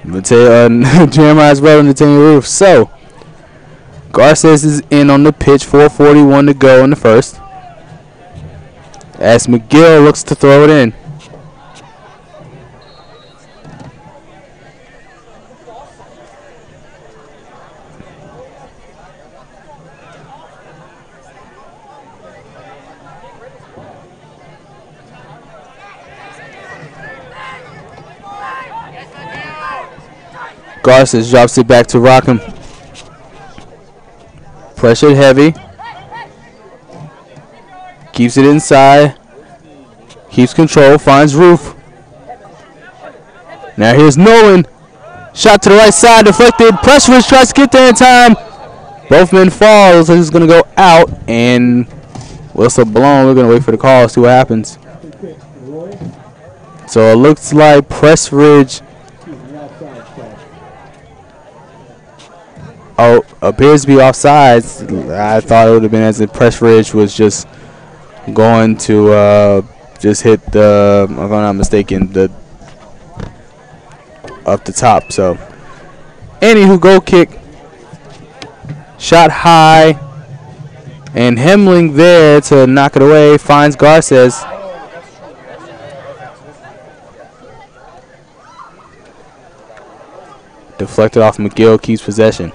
Jeremiah's brother, Nathaniel Roof. So Garces is in on the pitch, 4:41 to go in the first. As McGill looks to throw it in. Garces drops it back to Rockham. Pressured heavy. Keeps it inside. Keeps control. Finds Roof. Now here's Nolan. Shot to the right side. Deflected. Pressridge tries to get there in time. Both men fall. Looks like he's going to go out. And whistle blown. We're going to wait for the call. See what happens. So it looks like Pressridge appears to be offsides. I thought it would have been as if Pressridge was just going to just hit the, if I'm not mistaken, the up the top. So, anywho, goal kick, shot high, and Hemling there to knock it away. Finds Garces. Deflected off McGill, keeps possession.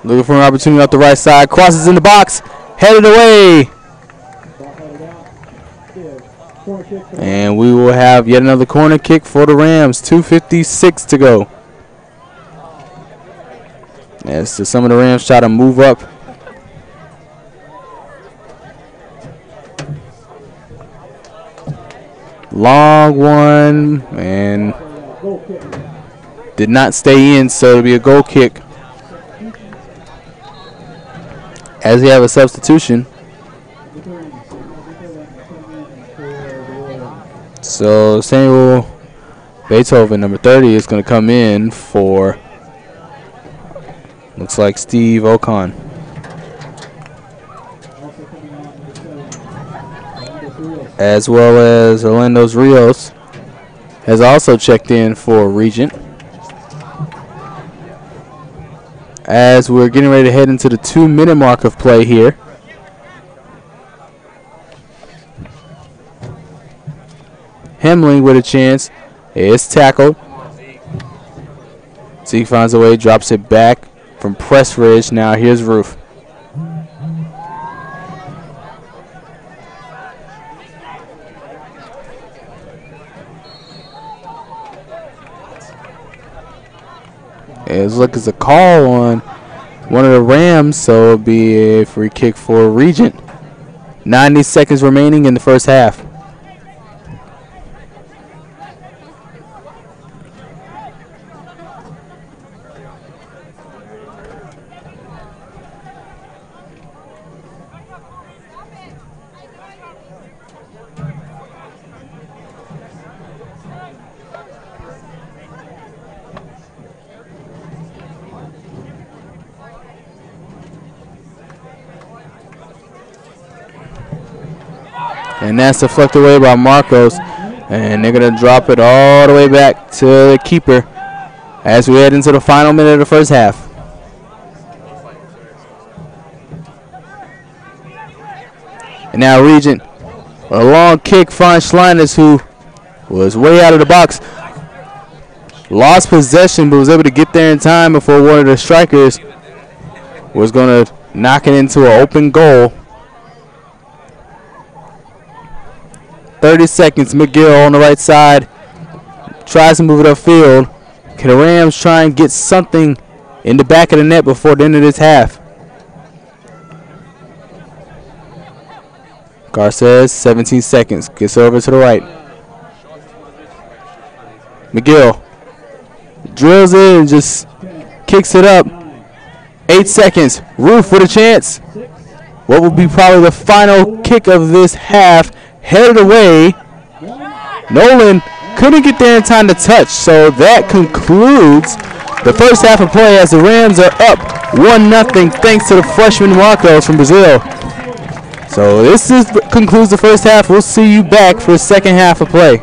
Looking for an opportunity off the right side. Crosses in the box. Headed away. And we will have yet another corner kick for the Rams. 2:56 to go. As some of the Rams try to move up. Long one, and did not stay in, so it'll be a goal kick. As we have a substitution. So Samuel Beethoven, number 30, is going to come in for, looks like, Steve Ocon. As well as Orlando's Rios has also checked in for Regent. As we're getting ready to head into the 2-minute mark of play here. Hemling with a chance. It's tackled. Zeke finds a way, drops it back from Pressridge. Now here's Roof. It looks like it's a call on one of the Rams, so it'll be a free kick for Regent. 90 seconds remaining in the first half. And that's deflected away by Marcos. And they're going to drop it all the way back to the keeper as we head into the final minute of the first half. And now Regent, a long kick, finds Schliners, who was way out of the box. Lost possession, but was able to get there in time before one of the strikers was going to knock it into an open goal. 30 seconds. McGill on the right side tries to move it upfield. Can the Rams try and get something in the back of the net before the end of this half? Garces, 17 seconds. Gets over to the right. McGill drills in and just kicks it up. 8 seconds. Roof with a chance. What will be probably the final kick of this half. Headed away. Nolan couldn't get there in time to touch, so that concludes the first half of play as the Rams are up 1-0 thanks to the freshman Marcos from Brazil. So this concludes the first half. We'll see you back for the second half of play.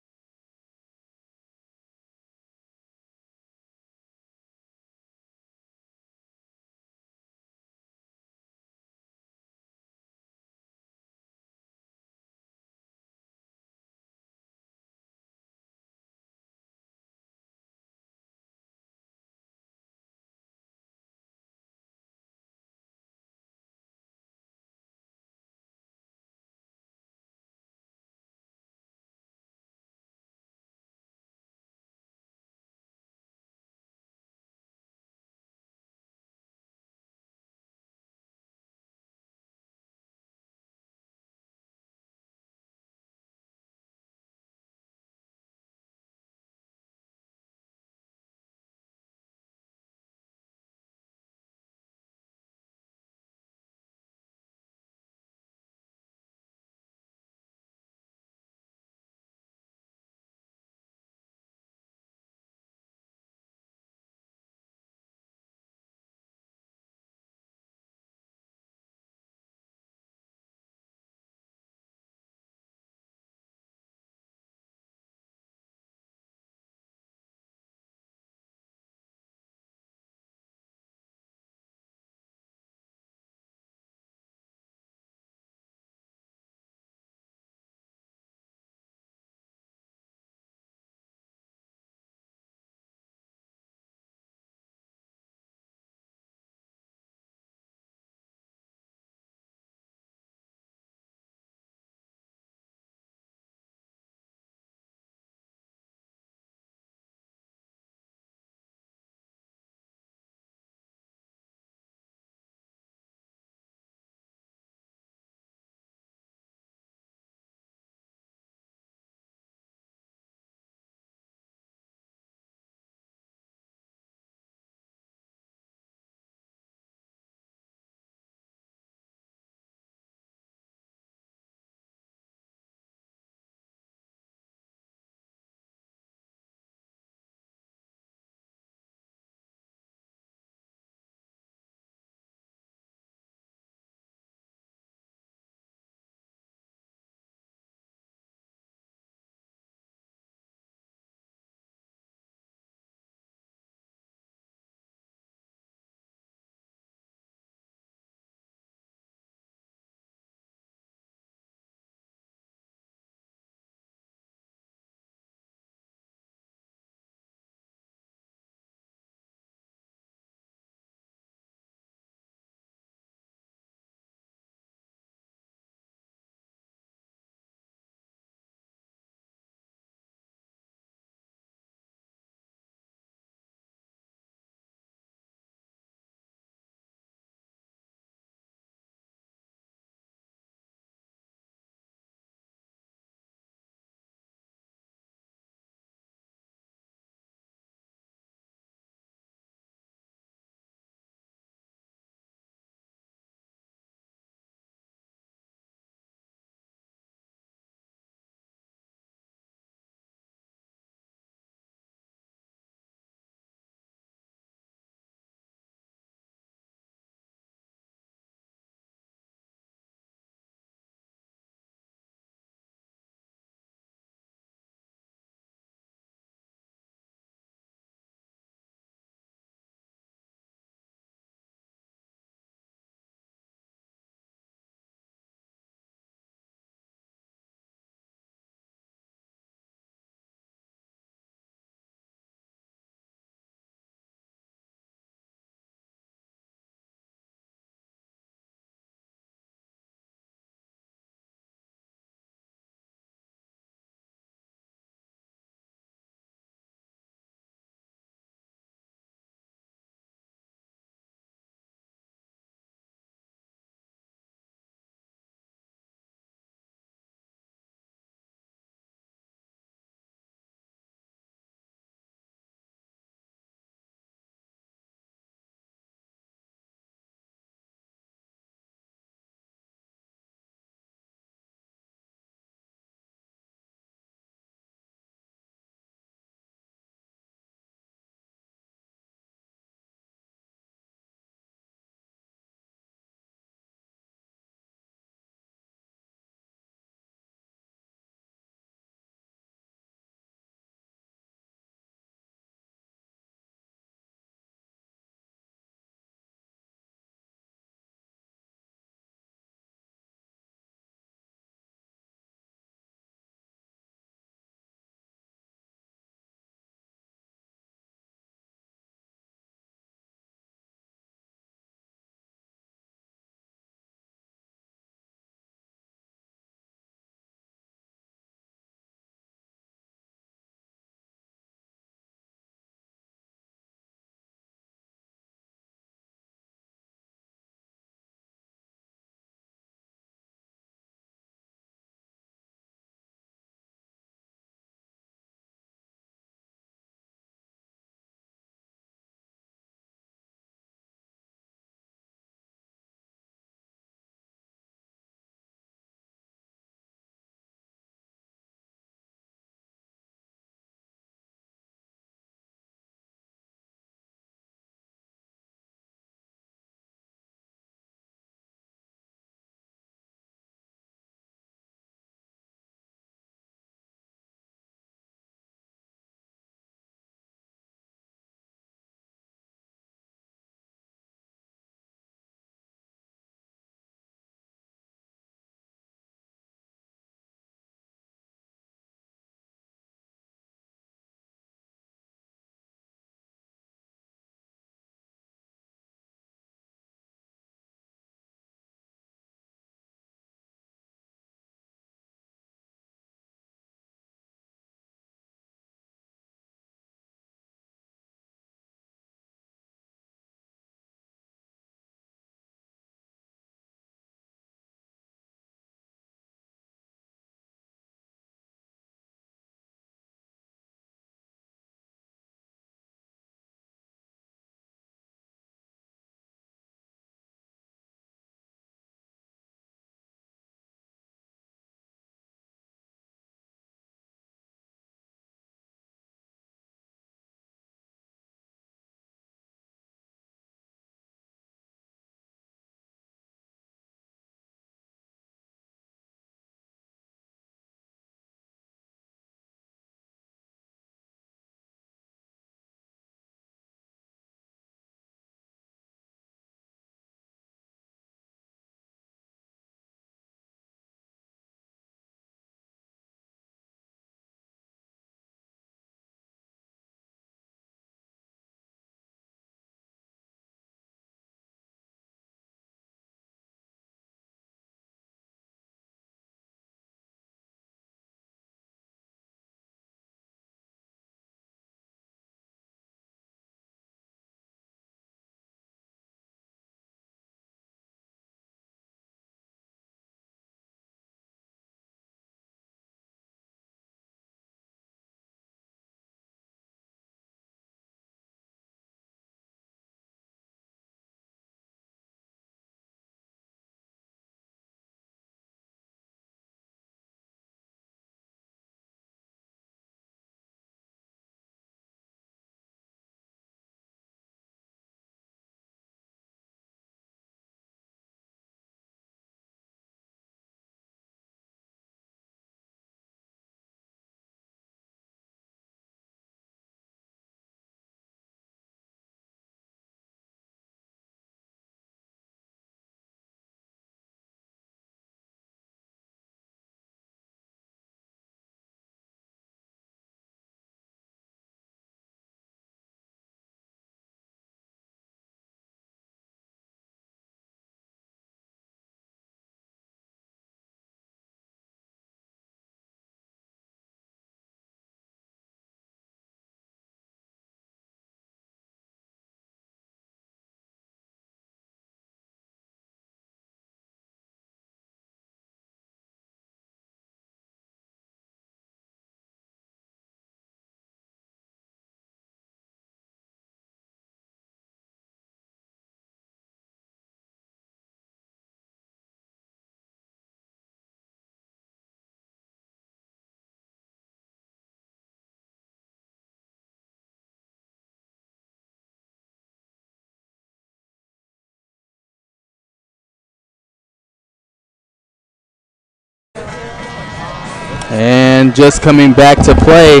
game just coming back to play.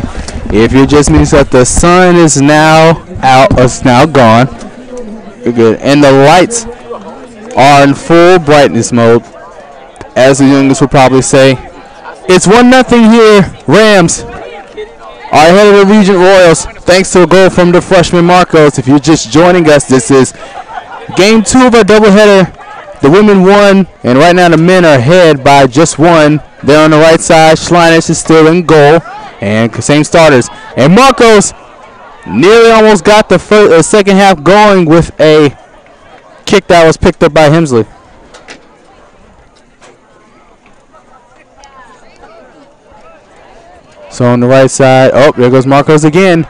If you're just means that the sun is now out, it's now gone. You're good. And the lights are in full brightness mode, as the youngest would probably say. It's 1-0 here. Rams are ahead of the Regent Royals thanks to a goal from the freshman Marcos. If you're just joining us, this is game 2 of our doubleheader. The women won, and right now the men are ahead by just 1. They're on the right side. Schlinus is still in goal, and same starters. And Marcos nearly almost got the second half going with a kick that was picked up by Hemsley. So on the right side, oh, there goes Marcos again.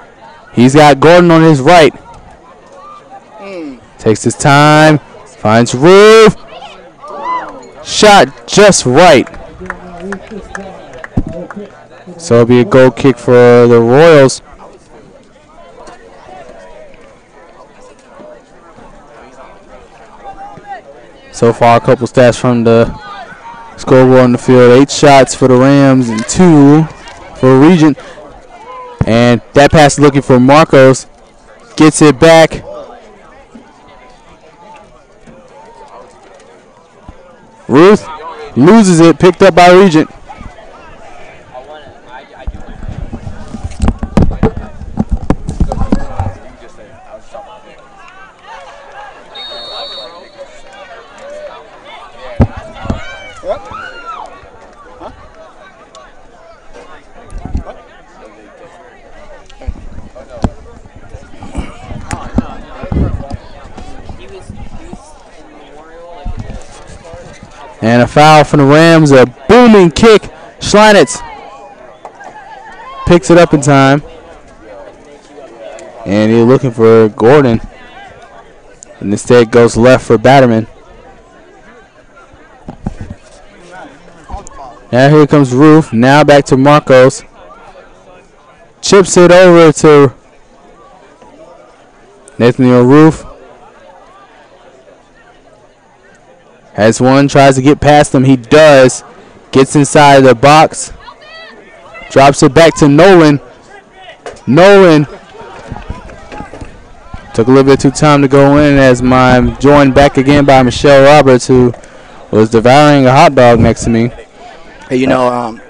He's got Gordon on his right. Takes his time, finds Roof. Shot just right. So it'll be a goal kick for the Royals. So far, a couple stats from the scoreboard on the field. 8 shots for the Rams and 2 for Regent. And that pass is looking for Marcos. Gets it back. Ruth loses it, picked up by Regent. And a foul from the Rams, a booming kick. Schlinitz picks it up in time. And he's looking for Gordon. And instead goes left for Batterman. Now here comes Roof. Now back to Marcos. Chips it over to Nathaniel Roof. Has one, tries to get past him. He does. Gets inside the box. Drops it back to Nolan. Nolan took a little bit too time to go in, as I'm joined back again by Michelle Roberts, who was devouring a hot dog next to me. Hey, you know,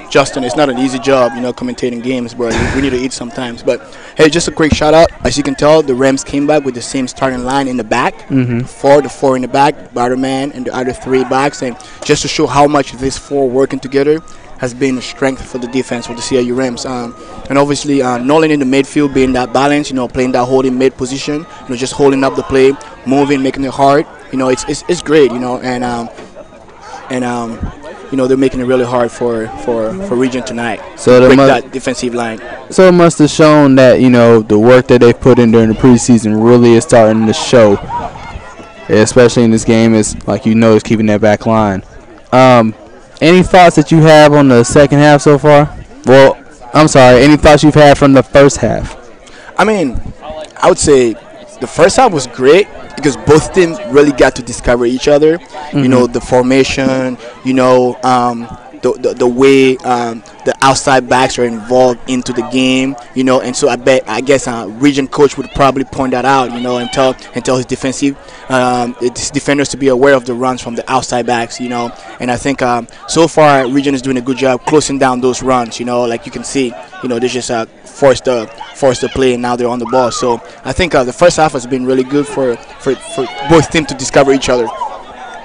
Justin, it's not an easy job, you know, commentating games, bro. We need to eat sometimes. But, hey, just a quick shout-out. As you can tell, the Rams came back with the same starting line in the back. 4 in the back, Batterman, and the other 3 backs. And just to show how much these 4 working together has been a strength for the defense for the CIU Rams. And obviously, Nolan in the midfield being that balance, you know, playing that holding mid position, you know, just holding up the play, moving, making it hard. You know, it's great, you know, and you know, they're making it really hard for Regent tonight. So to break that defensive line. So it must have shown that, you know, the work that they've put in during the preseason really is starting to show, especially in this game. Is like, you know, is keeping that back line. Any thoughts that you have on the second half so far? Well, I'm sorry, any thoughts you've had from the first half? I mean, I would say the first half was great because both teams really got to discover each other. You know, the formation, you know, the way the outside backs are involved into the game, you know, and so I guess Regent coach would probably point that out, you know, and tell his his defenders to be aware of the runs from the outside backs, you know. And I think so far Regent is doing a good job closing down those runs, you know, like you can see, you know, they just forced the play, and now they're on the ball. So I think the first half has been really good for both teams to discover each other.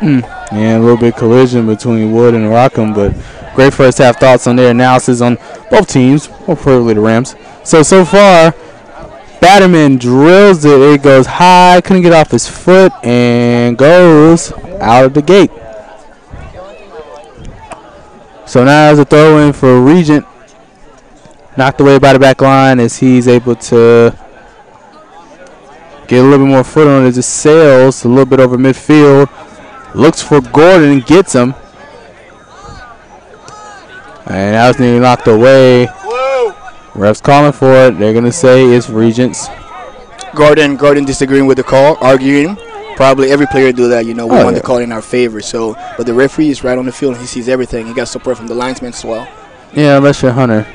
Yeah, a little bit collision between Wood and Rockham, but great first half thoughts on their analysis on both teams, more preferably the Rams. So far, Batterman drills it. It goes high, couldn't get off his foot, and goes out of the gate. So now there's a throw in for Regent. Knocked away by the back line as he's able to get a little bit more foot on it. It just sails a little bit over midfield. Looks for Gordon and gets him. And that was nearly knocked away. Refs calling for it. They're going to say it's Regents. Gordon disagreeing with the call, arguing. Probably every player do that, you know. We want the call in our favor. So, but the referee is right on the field and he sees everything. He got support from the linesmen as well. Yeah, unless you're Hunter.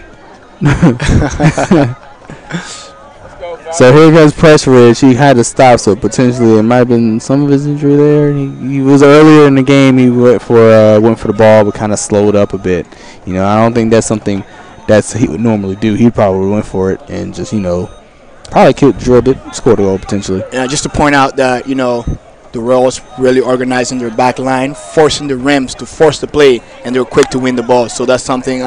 So here comes Pressridge. He had to stop, so potentially it might have been some of his injury there. He was earlier in the game. He went for the ball, but kind of slowed up a bit. You know, I don't think that's something he would normally do. He probably went for it and just probably drilled it, scored a goal potentially. Yeah, just to point out that the Royals really organizing their back line, forcing the Rams to force the play, and they're quick to win the ball. So that's something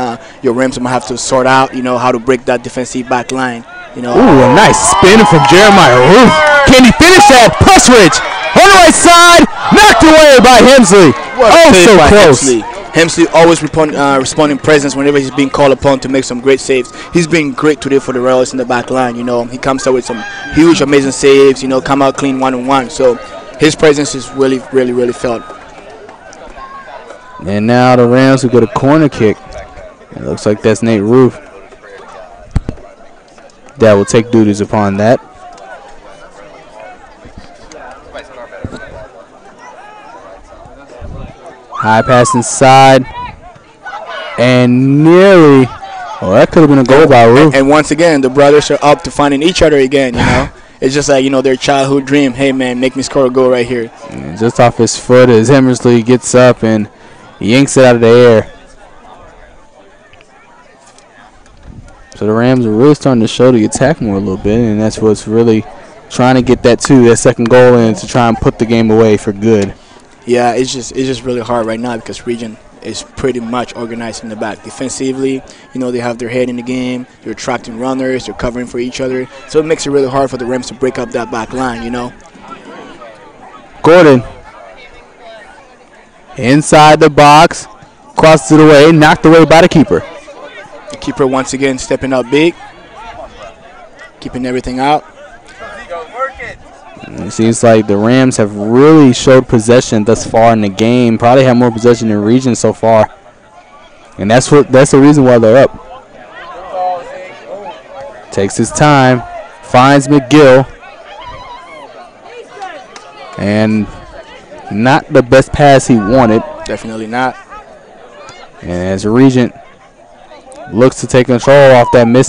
your Rams might have to sort out. How to break that defensive back line. Ooh, a nice spin from Jeremiah Roof. Can he finish that? Pressridge on the right side, knocked away by Hemsley. Oh, so close. Hemsley always responding presence whenever he's being called upon to make some great saves. He's been great today for the Royals in the back line. He comes out with some huge, amazing saves. Come out clean 1-on-1. So his presence is really, really, really felt. And now the Rams will get a corner kick. It looks like that's Nate Roof that will take duties upon that. High pass inside. And nearly. Oh, that could have been a goal by Roof. And once again, the brothers are up to finding each other again, It's just like, their childhood dream. Hey, man, make me score a goal right here. And just off his foot as Hemsley gets up and yanks it out of the air. So the Rams are really starting to show the attack more a little bit, and that's what's really trying to get that second goal in to try and put the game away for good. Yeah, it's just really hard right now because Region is pretty much organized in the back. Defensively, they have their head in the game. They're attracting runners. They're covering for each other. So it makes it really hard for the Rams to break up that back line, Gordon. Inside the box. Crosses it away. Knocked away by the keeper. The keeper once again stepping up big. Keeping everything out. It seems like the Rams have really showed possession thus far in the game. Probably have more possession in Region so far. And that's the reason why they're up. Takes his time. Finds McGill. And not the best pass he wanted. Definitely not. And as Regent looks to take control off that mishap.